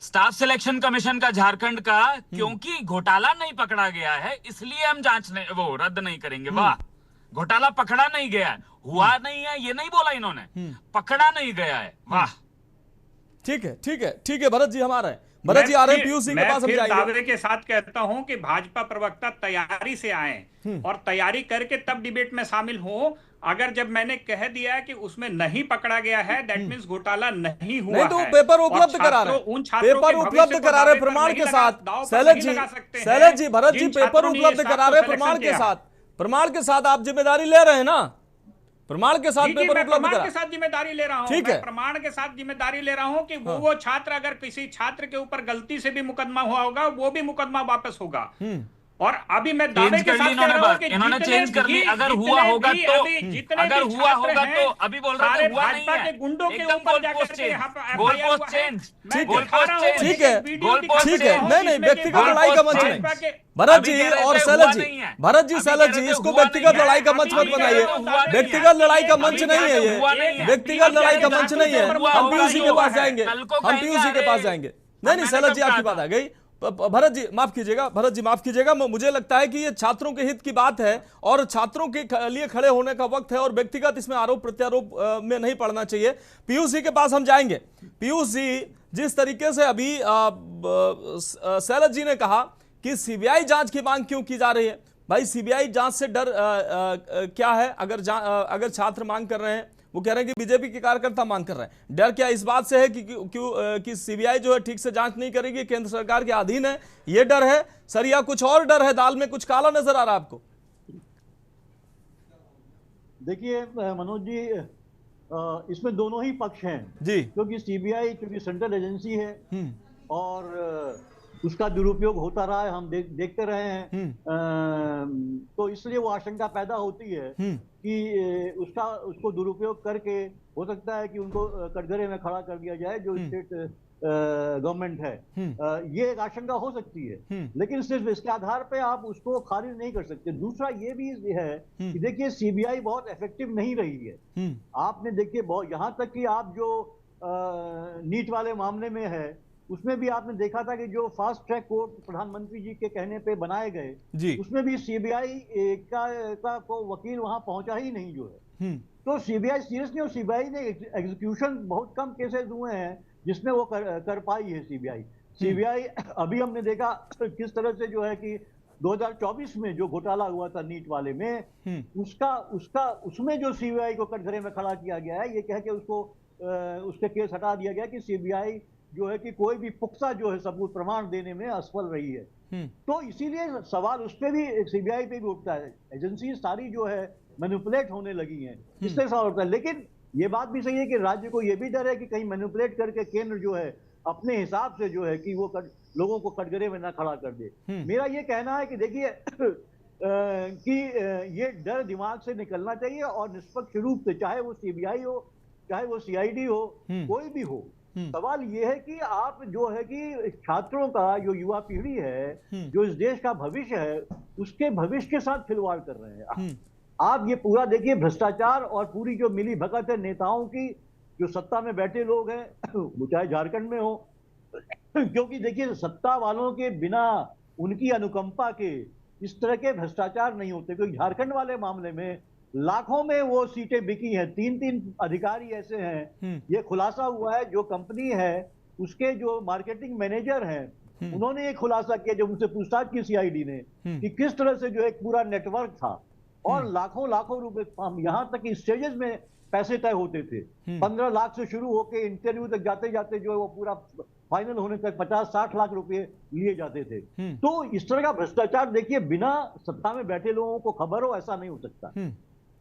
[SPEAKER 2] स्टाफ सिलेक्शन कमीशन का झारखंड का, क्योंकि घोटाला नहीं पकड़ा गया है इसलिए हम जांच नहीं, वो रद्द नहीं करेंगे। वाह, घोटाला पकड़ा नहीं गया है, हुआ नहीं है ये नहीं बोला इन्होंने, पकड़ा नहीं गया है। वाह,
[SPEAKER 1] ठीक है, ठीक है, ठीक है। भरत जी हमारा है, भरत जी आ रहे हैं पीयूष जी के पास, हम
[SPEAKER 6] मैं
[SPEAKER 1] जाएंगे।
[SPEAKER 6] दावे के साथ कहता हूं कि भाजपा प्रवक्ता तैयारी से आए और तैयारी करके तब डिबेट में शामिल हो। अगर जब मैंने कह दिया कि उसमें नहीं पकड़ा गया है, दैट मींस घोटाला नहीं हुआ
[SPEAKER 1] नहीं तो
[SPEAKER 6] है।
[SPEAKER 1] पेपर उपलब्ध करा रहे
[SPEAKER 6] उन
[SPEAKER 1] हैं,
[SPEAKER 6] छात्रों
[SPEAKER 1] पेपर
[SPEAKER 6] के
[SPEAKER 1] उपलब्ध
[SPEAKER 6] भविष्य
[SPEAKER 1] करा
[SPEAKER 6] को
[SPEAKER 1] रहे
[SPEAKER 6] दावे पर
[SPEAKER 1] प्रमाण
[SPEAKER 6] नहीं
[SPEAKER 1] के
[SPEAKER 6] लगा-
[SPEAKER 1] साथ।
[SPEAKER 6] दाव पर
[SPEAKER 1] सैलज
[SPEAKER 6] नहीं
[SPEAKER 1] जी,
[SPEAKER 6] लगा सकते हैं।
[SPEAKER 1] सैलज जी, भरत जी
[SPEAKER 6] जिन
[SPEAKER 1] पेपर
[SPEAKER 6] छात्रों ने
[SPEAKER 1] उपलब्ध
[SPEAKER 6] ये
[SPEAKER 1] करा
[SPEAKER 6] स्टाफ
[SPEAKER 1] रहे
[SPEAKER 6] को
[SPEAKER 1] प्रमाण
[SPEAKER 6] सिलेक्शन
[SPEAKER 1] के
[SPEAKER 6] किया है।
[SPEAKER 1] साथ, प्रमाण के साथ आप जिम्मेदारी ले रहे हैं ना, प्रमाण के साथ
[SPEAKER 6] जी,
[SPEAKER 1] पेपर
[SPEAKER 6] मैं
[SPEAKER 1] उपलब्ध
[SPEAKER 6] प्रमाण
[SPEAKER 1] करा।
[SPEAKER 6] के साथ जिम्मेदारी ले रहा हूं।
[SPEAKER 1] ठीक
[SPEAKER 6] मैं
[SPEAKER 1] है।
[SPEAKER 6] प्रमाण के साथ जिम्मेदारी ले रहा हूं कि वो छात्र, अगर किसी छात्र के ऊपर गलती से भी मुकदमा हुआ होगा, वो भी मुकदमा वापस होगा। और अभी मैं दावे
[SPEAKER 2] चेंज
[SPEAKER 6] के
[SPEAKER 2] कर
[SPEAKER 6] साथ
[SPEAKER 2] ली
[SPEAKER 6] कह
[SPEAKER 2] इन्होंने
[SPEAKER 6] रहा हूं
[SPEAKER 2] बात,
[SPEAKER 6] कि
[SPEAKER 2] इन्होंने
[SPEAKER 6] जितने
[SPEAKER 2] चेंज कर ली।
[SPEAKER 6] भी-
[SPEAKER 2] अगर
[SPEAKER 6] जितने
[SPEAKER 2] हुआ होगा
[SPEAKER 6] भी
[SPEAKER 2] तो,
[SPEAKER 6] अभी जितने
[SPEAKER 2] अगर
[SPEAKER 6] भी
[SPEAKER 2] हुआ
[SPEAKER 6] छात्र
[SPEAKER 2] होगा
[SPEAKER 6] हैं,
[SPEAKER 2] तो अभी बोल रहे
[SPEAKER 6] सारे
[SPEAKER 2] थे हुआ नहीं
[SPEAKER 6] भाजपा
[SPEAKER 2] है,
[SPEAKER 6] के गुंडों के
[SPEAKER 2] एकदम
[SPEAKER 6] ऊपर
[SPEAKER 2] गोल
[SPEAKER 6] जाकर
[SPEAKER 2] पोस्ट
[SPEAKER 6] के
[SPEAKER 2] चेंज,
[SPEAKER 6] यहाँ पर
[SPEAKER 2] गोल
[SPEAKER 6] FIR
[SPEAKER 2] पोस्ट
[SPEAKER 6] हुआ है।
[SPEAKER 2] चेंज,
[SPEAKER 6] मैं
[SPEAKER 2] गोल
[SPEAKER 6] दिखा
[SPEAKER 2] पोस्ट
[SPEAKER 6] रहा हूं,
[SPEAKER 2] चेंज,
[SPEAKER 1] ठीक है,
[SPEAKER 6] वीडियो
[SPEAKER 2] गोल
[SPEAKER 6] दिखा
[SPEAKER 2] पोस्ट
[SPEAKER 1] ठीक
[SPEAKER 6] रहा
[SPEAKER 1] है,
[SPEAKER 6] हूं,
[SPEAKER 1] नहीं नहीं,
[SPEAKER 6] जिसमें कि
[SPEAKER 1] व्यक्तिगत लड़ाई का मंच
[SPEAKER 6] भाजपा
[SPEAKER 1] नहीं।
[SPEAKER 6] के
[SPEAKER 1] भरत
[SPEAKER 2] अभी
[SPEAKER 1] जी
[SPEAKER 2] कह रहे
[SPEAKER 1] और
[SPEAKER 2] थे
[SPEAKER 1] सैलज
[SPEAKER 2] हुआ
[SPEAKER 1] जी,
[SPEAKER 2] नहीं है।
[SPEAKER 1] भरत जी,
[SPEAKER 2] अभी
[SPEAKER 1] सैलज
[SPEAKER 2] कह
[SPEAKER 1] जी,
[SPEAKER 2] रहे थे
[SPEAKER 1] इसको
[SPEAKER 2] हुआ
[SPEAKER 1] व्यक्तिगत
[SPEAKER 2] नहीं है।
[SPEAKER 1] लड़ाई का मंच
[SPEAKER 6] अभी
[SPEAKER 1] मत
[SPEAKER 6] कह
[SPEAKER 1] बनाइए,
[SPEAKER 6] रहे थे हुआ नहीं है।
[SPEAKER 1] व्यक्तिगत लड़ाई का मंच
[SPEAKER 2] अभी
[SPEAKER 1] नहीं है
[SPEAKER 2] कह रहे थे
[SPEAKER 1] ये,
[SPEAKER 2] हुआ नहीं है।
[SPEAKER 1] व्यक्तिगत लड़ाई का मंच नहीं है।
[SPEAKER 2] हुआ
[SPEAKER 1] हम
[SPEAKER 2] होगा
[SPEAKER 1] पीयूष जी
[SPEAKER 2] जो
[SPEAKER 1] के पास
[SPEAKER 2] है।
[SPEAKER 1] जाएंगे,
[SPEAKER 2] कल को
[SPEAKER 1] हम
[SPEAKER 2] कहेंगे,
[SPEAKER 1] पीयूष जी के पास
[SPEAKER 2] अरे,
[SPEAKER 1] जाएंगे। नहीं नहीं,
[SPEAKER 2] मैंने
[SPEAKER 1] सैलज
[SPEAKER 2] कब
[SPEAKER 1] जी आपकी
[SPEAKER 2] कहा
[SPEAKER 1] बात
[SPEAKER 2] था?
[SPEAKER 1] आ गई। भरत जी माफ कीजिएगा, भरत जी माफ कीजिएगा, मुझे लगता है कि ये छात्रों के हित की बात है और छात्रों के लिए खड़े होने का वक्त है और व्यक्तिगत इसमें आरोप प्रत्यारोप में नहीं पड़ना चाहिए। पीयूष जी के पास हम जाएंगे। पीयूष जी, जिस तरीके से अभी सैलज जी ने कहा कि सीबीआई जांच की मांग क्यों की जा रही है, भाई सीबीआई जांच से डर क्या है? अगर छात्र मांग कर रहे हैं, वो कह रहे हैं कि बीजेपी के कार्यकर्ता मांग कर रहे हैं, डर क्या इस बात से है कि सीबीआई जो है ठीक से जांच नहीं करेगी, केंद्र सरकार के अधीन है, ये डर है सर, या कुछ और डर है? दाल में कुछ काला नजर आ रहा है आपको?
[SPEAKER 3] देखिए मनोज जी, इसमें दोनों ही पक्ष हैं
[SPEAKER 1] जी,
[SPEAKER 3] क्योंकि सीबीआई क्योंकि सेंट्रल एजेंसी है और उसका दुरुपयोग होता रहा है, हम देखते रहे हैं। तो इसलिए वो आशंका पैदा होती है कि उसको दुरुपयोग करके हो सकता है कि उनको कटघरे में खड़ा कर दिया जाए, जो स्टेट गवर्नमेंट है। ये एक आशंका हो सकती है, लेकिन सिर्फ इसके आधार पे आप उसको खारिज नहीं कर सकते। दूसरा ये भी है कि देखिए सीबीआई बहुत इफेक्टिव नहीं रही है। आपने देखिए बहुत, यहाँ तक कि आप जो नीट वाले मामले में है, उसमें भी आपने देखा था कि जो फास्ट ट्रैक कोर्ट प्रधानमंत्री जी के कहने पे बनाए गए, उसमें भी सीबीआई का को वकील वहां पहुंचा ही नहीं जो है। तो सीबीआई सीरियस नहीं, और सीबीआई ने एग्जीक्यूशन बहुत कम केसेस हुए हैं जिसमें वो कर पाई है सीबीआई। अभी हमने देखा किस तरह से जो है कि 2024 में जो घोटाला हुआ था नीट वाले में, उसमें जो सीबीआई को कटघरे में खड़ा किया गया है, ये कह के उसके केस हटा दिया गया कि सीबीआई जो है कि कोई भी पुख्ता जो है सबूत प्रमाण देने में असफल रही है। तो इसीलिए सवाल उस पर भी, सीबीआई पे भी उठता है। एजेंसी सारी जो है मैनिपुलेट होने लगी हैं, इससे सवाल उठता है। लेकिन ये बात भी सही है कि राज्य को ये भी डर है कि कहीं मैनिपुलेट करके केंद्र जो है अपने हिसाब से जो है कि वो लोगों को कटघरे में ना खड़ा कर दे। मेरा ये कहना है कि देखिए कि ये डर दिमाग से निकलना चाहिए और निष्पक्ष रूप से, चाहे वो सीबीआई हो, चाहे वो सीआईडी हो, कोई भी हो। सवाल ये है कि आप जो है कि छात्रों का, जो युवा पीढ़ी है, जो इस देश का भविष्य है, उसके भविष्य के साथ खिलवाड़ कर रहे हैं। आप ये पूरा देखिए, भ्रष्टाचार और पूरी जो मिली भगत है नेताओं की, जो सत्ता में बैठे लोग हैं, वो चाहे झारखंड में हो, क्योंकि देखिए सत्ता वालों के बिना, उनकी अनुकंपा के इस तरह के भ्रष्टाचार नहीं होते। क्योंकि झारखंड वाले मामले में लाखों में वो सीटें बिकी हैं, 3-3 अधिकारी ऐसे हैं। ये खुलासा हुआ है, जो कंपनी है उसके जो मार्केटिंग मैनेजर हैं, उन्होंने ये खुलासा किया जब उनसे पूछताछ की सीआईडी ने, कि किस तरह से जो एक पूरा नेटवर्क था और लाखों रुपए, यहां तक कि स्टेजेस में पैसे तय होते थे। 15 लाख से शुरू होकर इंटरव्यू तक जाते जाते जो है वो पूरा फाइनल होने तक 50-60 लाख रुपए लिए जाते थे। तो इस तरह का भ्रष्टाचार देखिए बिना सत्ता में बैठे लोगों को खबर हो, ऐसा नहीं हो सकता।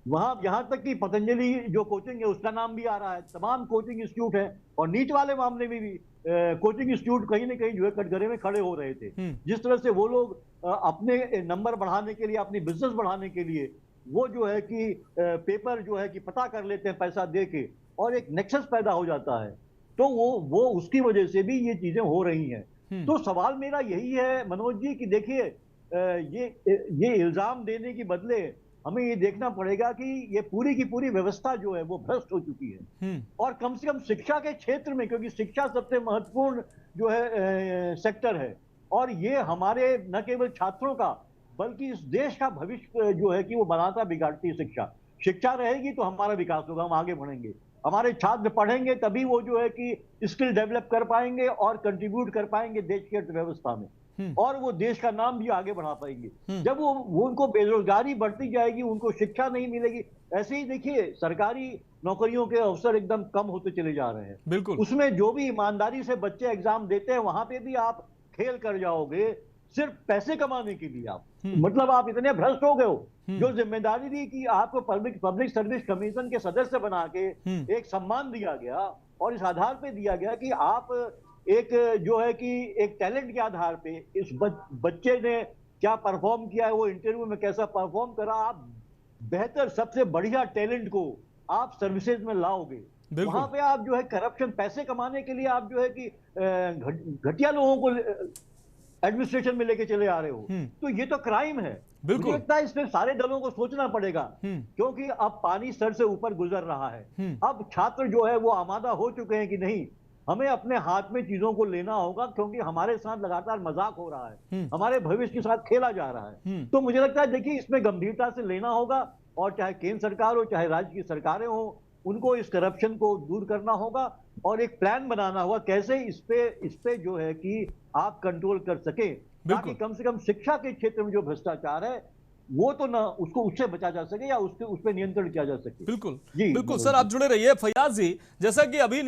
[SPEAKER 3] वहां यहां तक कि पतंजलि जो कोचिंग है उसका नाम भी आ रहा है, तमाम कोचिंग इंस्टीट्यूट है, और नीट वाले मामले में भी कोचिंग इंस्टीट्यूट कहीं ना कहीं जो है कटघरे में खड़े हो रहे थे। जिस तरह से वो लोग अपने नंबर बढ़ाने के लिए, अपनी बिजनेस बढ़ाने के लिए वो जो है कि पेपर जो है कि पता कर लेते हैं पैसा दे के, और एक नेक्सस पैदा हो जाता है। तो वो उसकी वजह से भी ये चीजें हो रही हैं। तो सवाल मेरा यही है मनोज जी कि देखिए, ये इल्जाम देने के बदले हमें ये देखना पड़ेगा कि ये पूरी की पूरी व्यवस्था जो है वो भ्रष्ट हो चुकी है। और कम से कम शिक्षा के क्षेत्र में, क्योंकि शिक्षा सबसे महत्वपूर्ण जो है सेक्टर है, और ये हमारे न केवल छात्रों का बल्कि इस देश का भविष्य जो है कि वो बनाता बिगाड़ती है शिक्षा। शिक्षा रहेगी तो हमारा विकास होगा, हम आगे बढ़ेंगे। हमारे छात्र पढ़ेंगे तभी वो जो है कि स्किल डेवलप कर पाएंगे और कंट्रीब्यूट कर पाएंगे देश की अर्थव्यवस्था में, और वो देश का नाम भी आगे बढ़ा पाएंगे। जब वो उनको बेरोजगारी बढ़ती जाएगी, उनको शिक्षा नहीं मिलेगी। ऐसे ही देखिए, सरकारी नौकरियों के अवसर एकदम कम होते चले जा रहे हैं।
[SPEAKER 1] बिल्कुल।
[SPEAKER 3] उसमें जो भी ईमानदारी से बच्चे एग्जाम देते हैं, वहां पे भी आप फेल कर जाओगे सिर्फ पैसे कमाने के लिए। आप मतलब आप इतने भ्रष्ट हो गए हो। जो जिम्मेदारी थी कि आपको पब्लिक सर्विस कमीशन के सदस्य बना के एक सम्मान दिया गया, और इस आधार पे दिया गया कि आप एक जो है कि एक टैलेंट के आधार पे इस बच्चे ने क्या परफॉर्म किया है, वो इंटरव्यू में कैसा परफॉर्म करा, आप बेहतर सबसे बढ़िया टैलेंट को आप सर्विसेज में लाओगे। वहां पे आप जो है करप्शन, पैसे कमाने के लिए आप जो है कि घटिया लोगों को एडमिनिस्ट्रेशन में लेके चले आ रहे हो। तो ये तो क्राइम है। मुझे लगता है इसमें सारे दलों को सोचना पड़ेगा, क्योंकि अब पानी सर से ऊपर गुजर रहा है। अब छात्र जो है वो आमादा हो चुके हैं कि नहीं, हमें अपने हाथ में चीजों को लेना होगा, क्योंकि हमारे साथ लगातार मजाक हो रहा है, हमारे भविष्य के साथ खेला जा रहा है। तो मुझे लगता है देखिए, इसमें गंभीरता से लेना होगा, और चाहे केंद्र सरकार हो चाहे राज्य की सरकारें हो, उनको इस करप्शन को दूर करना होगा और एक प्लान बनाना होगा कैसे इस पे जो है कि आप कंट्रोल कर सके, ताकि कम से कम शिक्षा के क्षेत्र में जो भ्रष्टाचार है वो तो ना उसको उससे बचा जा सके या उस पर नियंत्रण किया जा सके।
[SPEAKER 1] बिल्कुल बिल्कुल सर, आप जुड़े रहिए। फैयाज जी, जैसा कि अभी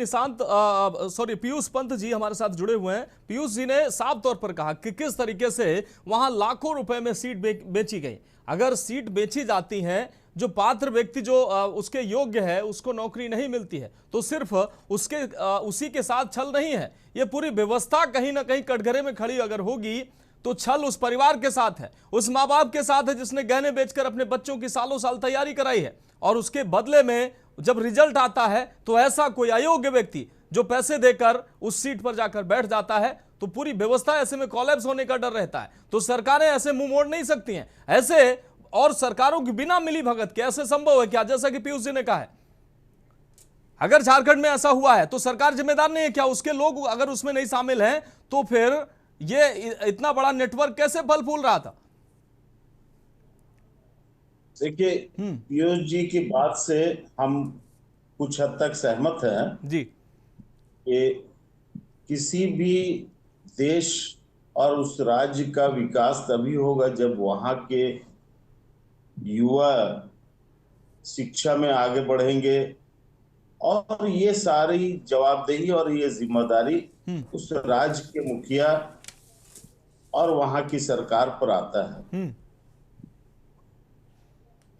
[SPEAKER 1] पीयूष पंत जी हमारे साथ जुड़े हुए हैं। पीयूष जी ने साफ तौर पर कहा कि किस तरीके से वहां लाखों रुपए में सीट बेची गई। अगर सीट बेची जाती है, जो पात्र व्यक्ति जो उसके योग्य है उसको नौकरी नहीं मिलती है, तो सिर्फ उसी के साथ छल नहीं है, ये पूरी व्यवस्था कहीं ना कहीं कटघरे में खड़ी अगर होगी तो छल उस परिवार के साथ है, उस माँ बाप के साथ है जिसने गहने बेचकर अपने बच्चों की सालों साल तैयारी कराई है, और उसके बदले में जब रिजल्ट आता है तो ऐसा कोई अयोग्य व्यक्ति जो पैसे देकर उस सीट पर जाकर बैठ जाता है, तो पूरी व्यवस्था ऐसे में कोलैप्स होने का डर रहता है। तो सरकारें ऐसे मुंह मोड़ नहीं सकती हैं ऐसे, और सरकारों के बिना मिली भगत के ऐसे संभव है क्या? जैसा कि पीयूष जी ने कहा है, अगर झारखंड में ऐसा हुआ है तो सरकार जिम्मेदार नहीं है क्या? उसके लोग अगर उसमें नहीं शामिल हैं तो फिर ये इतना बड़ा नेटवर्क कैसे फल फूल रहा था?
[SPEAKER 4] देखिए, पीयूष जी की बात से हम कुछ हद तक सहमत हैं
[SPEAKER 1] जी,
[SPEAKER 4] कि किसी भी देश और उस राज्य का विकास तभी होगा जब वहां के युवा शिक्षा में आगे बढ़ेंगे, और ये सारी जवाबदेही और ये जिम्मेदारी उस राज्य के मुखिया और वहां की सरकार पर आता है।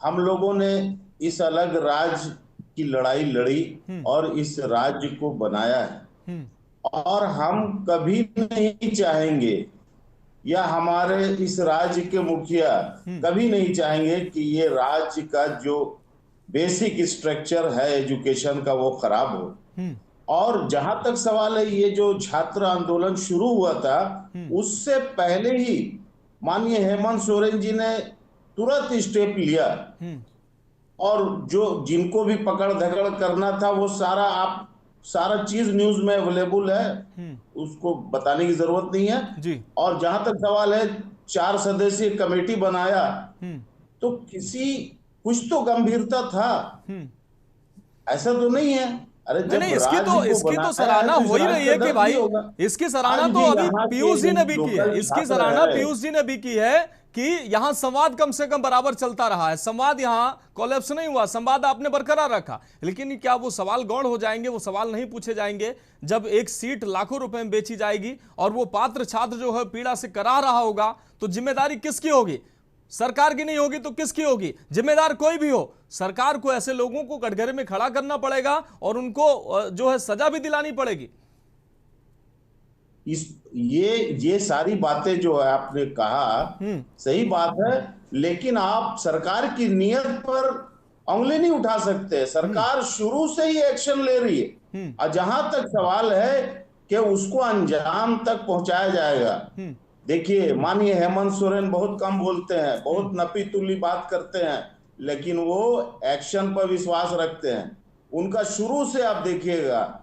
[SPEAKER 4] हम लोगों ने इस अलग राज्य की लड़ाई लड़ी और इस राज्य को बनाया है, और हम कभी नहीं चाहेंगे, या हमारे इस राज्य के मुखिया कभी नहीं चाहेंगे कि ये राज्य का जो बेसिक स्ट्रक्चर है एजुकेशन का वो खराब हो। और जहां तक सवाल है, ये जो छात्र आंदोलन शुरू हुआ था उससे पहले ही माननीय हेमंत सोरेन जी ने तुरंत स्टेप लिया, और जो जिनको भी पकड़ धकड़ करना था वो सारा चीज न्यूज में अवेलेबल है, उसको बताने की जरूरत नहीं है
[SPEAKER 1] जी।
[SPEAKER 4] और जहां तक सवाल है 4 सदस्यीय कमेटी बनाया, तो कुछ तो गंभीरता था, ऐसा तो नहीं है। अरे
[SPEAKER 1] नहीं, इसकी तो सराहना हो ही रही है कि भाई, इसकी सराहना तो अभी पीयूष जी ने भी की है, इसकी सराहना पीयूष जी ने भी की है कि यहां संवाद कम से कम बराबर चलता रहा है, संवाद यहां कोलैप्स नहीं हुआ, संवाद आपने बरकरार रखा। लेकिन क्या वो सवाल गौण हो जाएंगे, वो सवाल नहीं पूछे जाएंगे जब एक सीट लाखों रुपए में बेची जाएगी और वो पात्र छात्र जो है पीड़ा से करा रहा होगा, तो जिम्मेदारी किसकी होगी? सरकार की नहीं होगी तो किसकी होगी? जिम्मेदार कोई भी हो, सरकार को ऐसे लोगों को कटघरे में खड़ा करना पड़ेगा और उनको जो है सजा भी दिलानी पड़ेगी।
[SPEAKER 4] ये सारी बातें जो है आपने कहा सही बात है, लेकिन आप सरकार की नीयत पर उंगली नहीं उठा सकते। सरकार शुरू से ही एक्शन ले रही है, और जहां तक सवाल है कि उसको अंजाम तक पहुंचाया जाएगा। देखिए, माननीय हेमंत सोरेन बहुत कम बोलते हैं, बहुत नपी तुली बात करते हैं, लेकिन वो एक्शन पर विश्वास रखते हैं। उनका शुरू से आप देखिएगा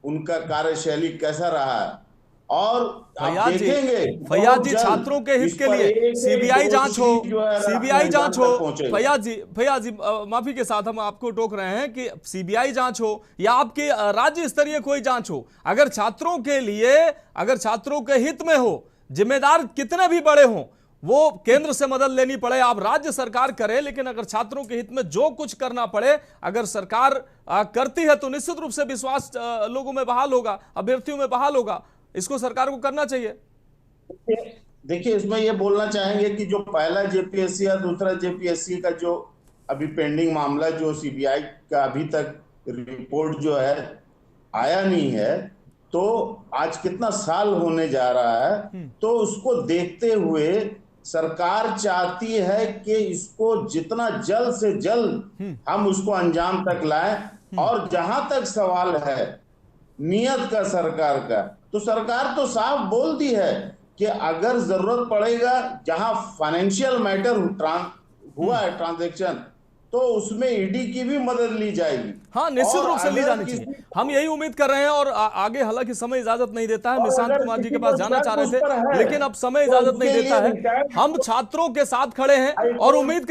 [SPEAKER 4] उनका कार्यशैली कैसा रहा है। और आप देखेंगे
[SPEAKER 1] फैयाज जी, छात्रों के हित के लिए सीबीआई जांच हो, सीबीआई जांच हो। फैयाज जी, माफी के साथ हम आपको टोक रहे हैं कि सीबीआई जांच हो या आपके राज्य स्तरीय कोई जांच हो, अगर छात्रों के लिए, अगर छात्रों के हित में हो, जिम्मेदार कितने भी बड़े हों, वो केंद्र से मदद लेनी पड़े, आप राज्य सरकार करे, लेकिन अगर छात्रों के हित में जो कुछ करना पड़े अगर सरकार करती है तो निश्चित रूप से विश्वास लोगों में बहाल होगा, अभ्यर्थियों में बहाल होगा। इसको सरकार को करना चाहिए।
[SPEAKER 4] देखिए, इसमें ये बोलना चाहेंगे कि जो पहला जेपीएससी और दूसरा जेपीएससी का जो अभी पेंडिंग मामला, जो सीबीआई का अभी तक रिपोर्ट जो है आया नहीं है, तो आज कितना साल होने जा रहा है, तो उसको देखते हुए सरकार चाहती है कि इसको जितना जल्द से जल्द हम उसको अंजाम तक लाएं। और जहां तक सवाल है नियत का सरकार का, तो सरकार तो साफ बोल दी है कि अगर जरूरत पड़ेगा, जहां फाइनेंशियल मैटर हुआ है ट्रांजैक्शन, तो उसमें ईडी की भी मदद ली जाएगी।
[SPEAKER 1] हाँ, निश्चित रूप से ली जानी चाहिए। हम यही उम्मीद कर रहे हैं और आगे हालांकि समय इजाजत नहीं देता है। निशांत कुमार जी के पास जाना चाह रहे थे, लेकिन अब समय इजाजत नहीं देता है। हम छात्रों के साथ खड़े हैं और उम्मीद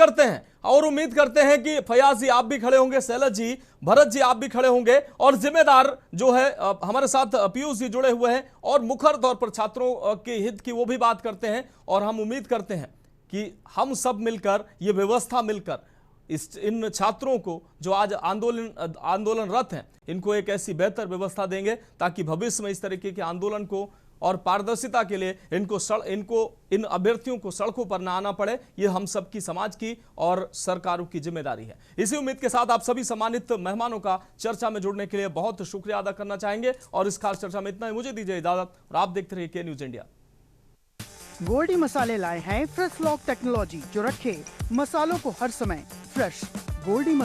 [SPEAKER 1] करते हैं कि फयाज जी आप भी खड़े होंगे, शैलज जी, भरत जी आप भी खड़े होंगे, और जिम्मेदार जो है हमारे साथ पीयूष जी जुड़े हुए हैं और मुखर तौर पर छात्रों के हित की वो भी बात करते हैं। और हम उम्मीद करते हैं कि हम सब मिलकर, ये व्यवस्था मिलकर इन छात्रों को जो आज आंदोलनरत हैं, इनको एक ऐसी बेहतर व्यवस्था देंगे ताकि भविष्य में इस तरीके के आंदोलन को और पारदर्शिता के लिए इन अभ्यर्थियों को सड़कों पर न आना पड़े। ये हम सबकी, समाज की और सरकारों की जिम्मेदारी है। इसी उम्मीद के साथ आप सभी सम्मानित मेहमानों का चर्चा में जुड़ने के लिए बहुत शुक्रिया अदा करना चाहेंगे और इस खास चर्चा में इतना ही। मुझे दीजिए इजाजत और आप देखते रहिए के न्यूज इंडिया।
[SPEAKER 9] गोल्डी मसाले लाए हैं फ्रेश लॉक टेक्नोलॉजी, जो रखे मसालों को हर समय फ्रेश। गोल्डी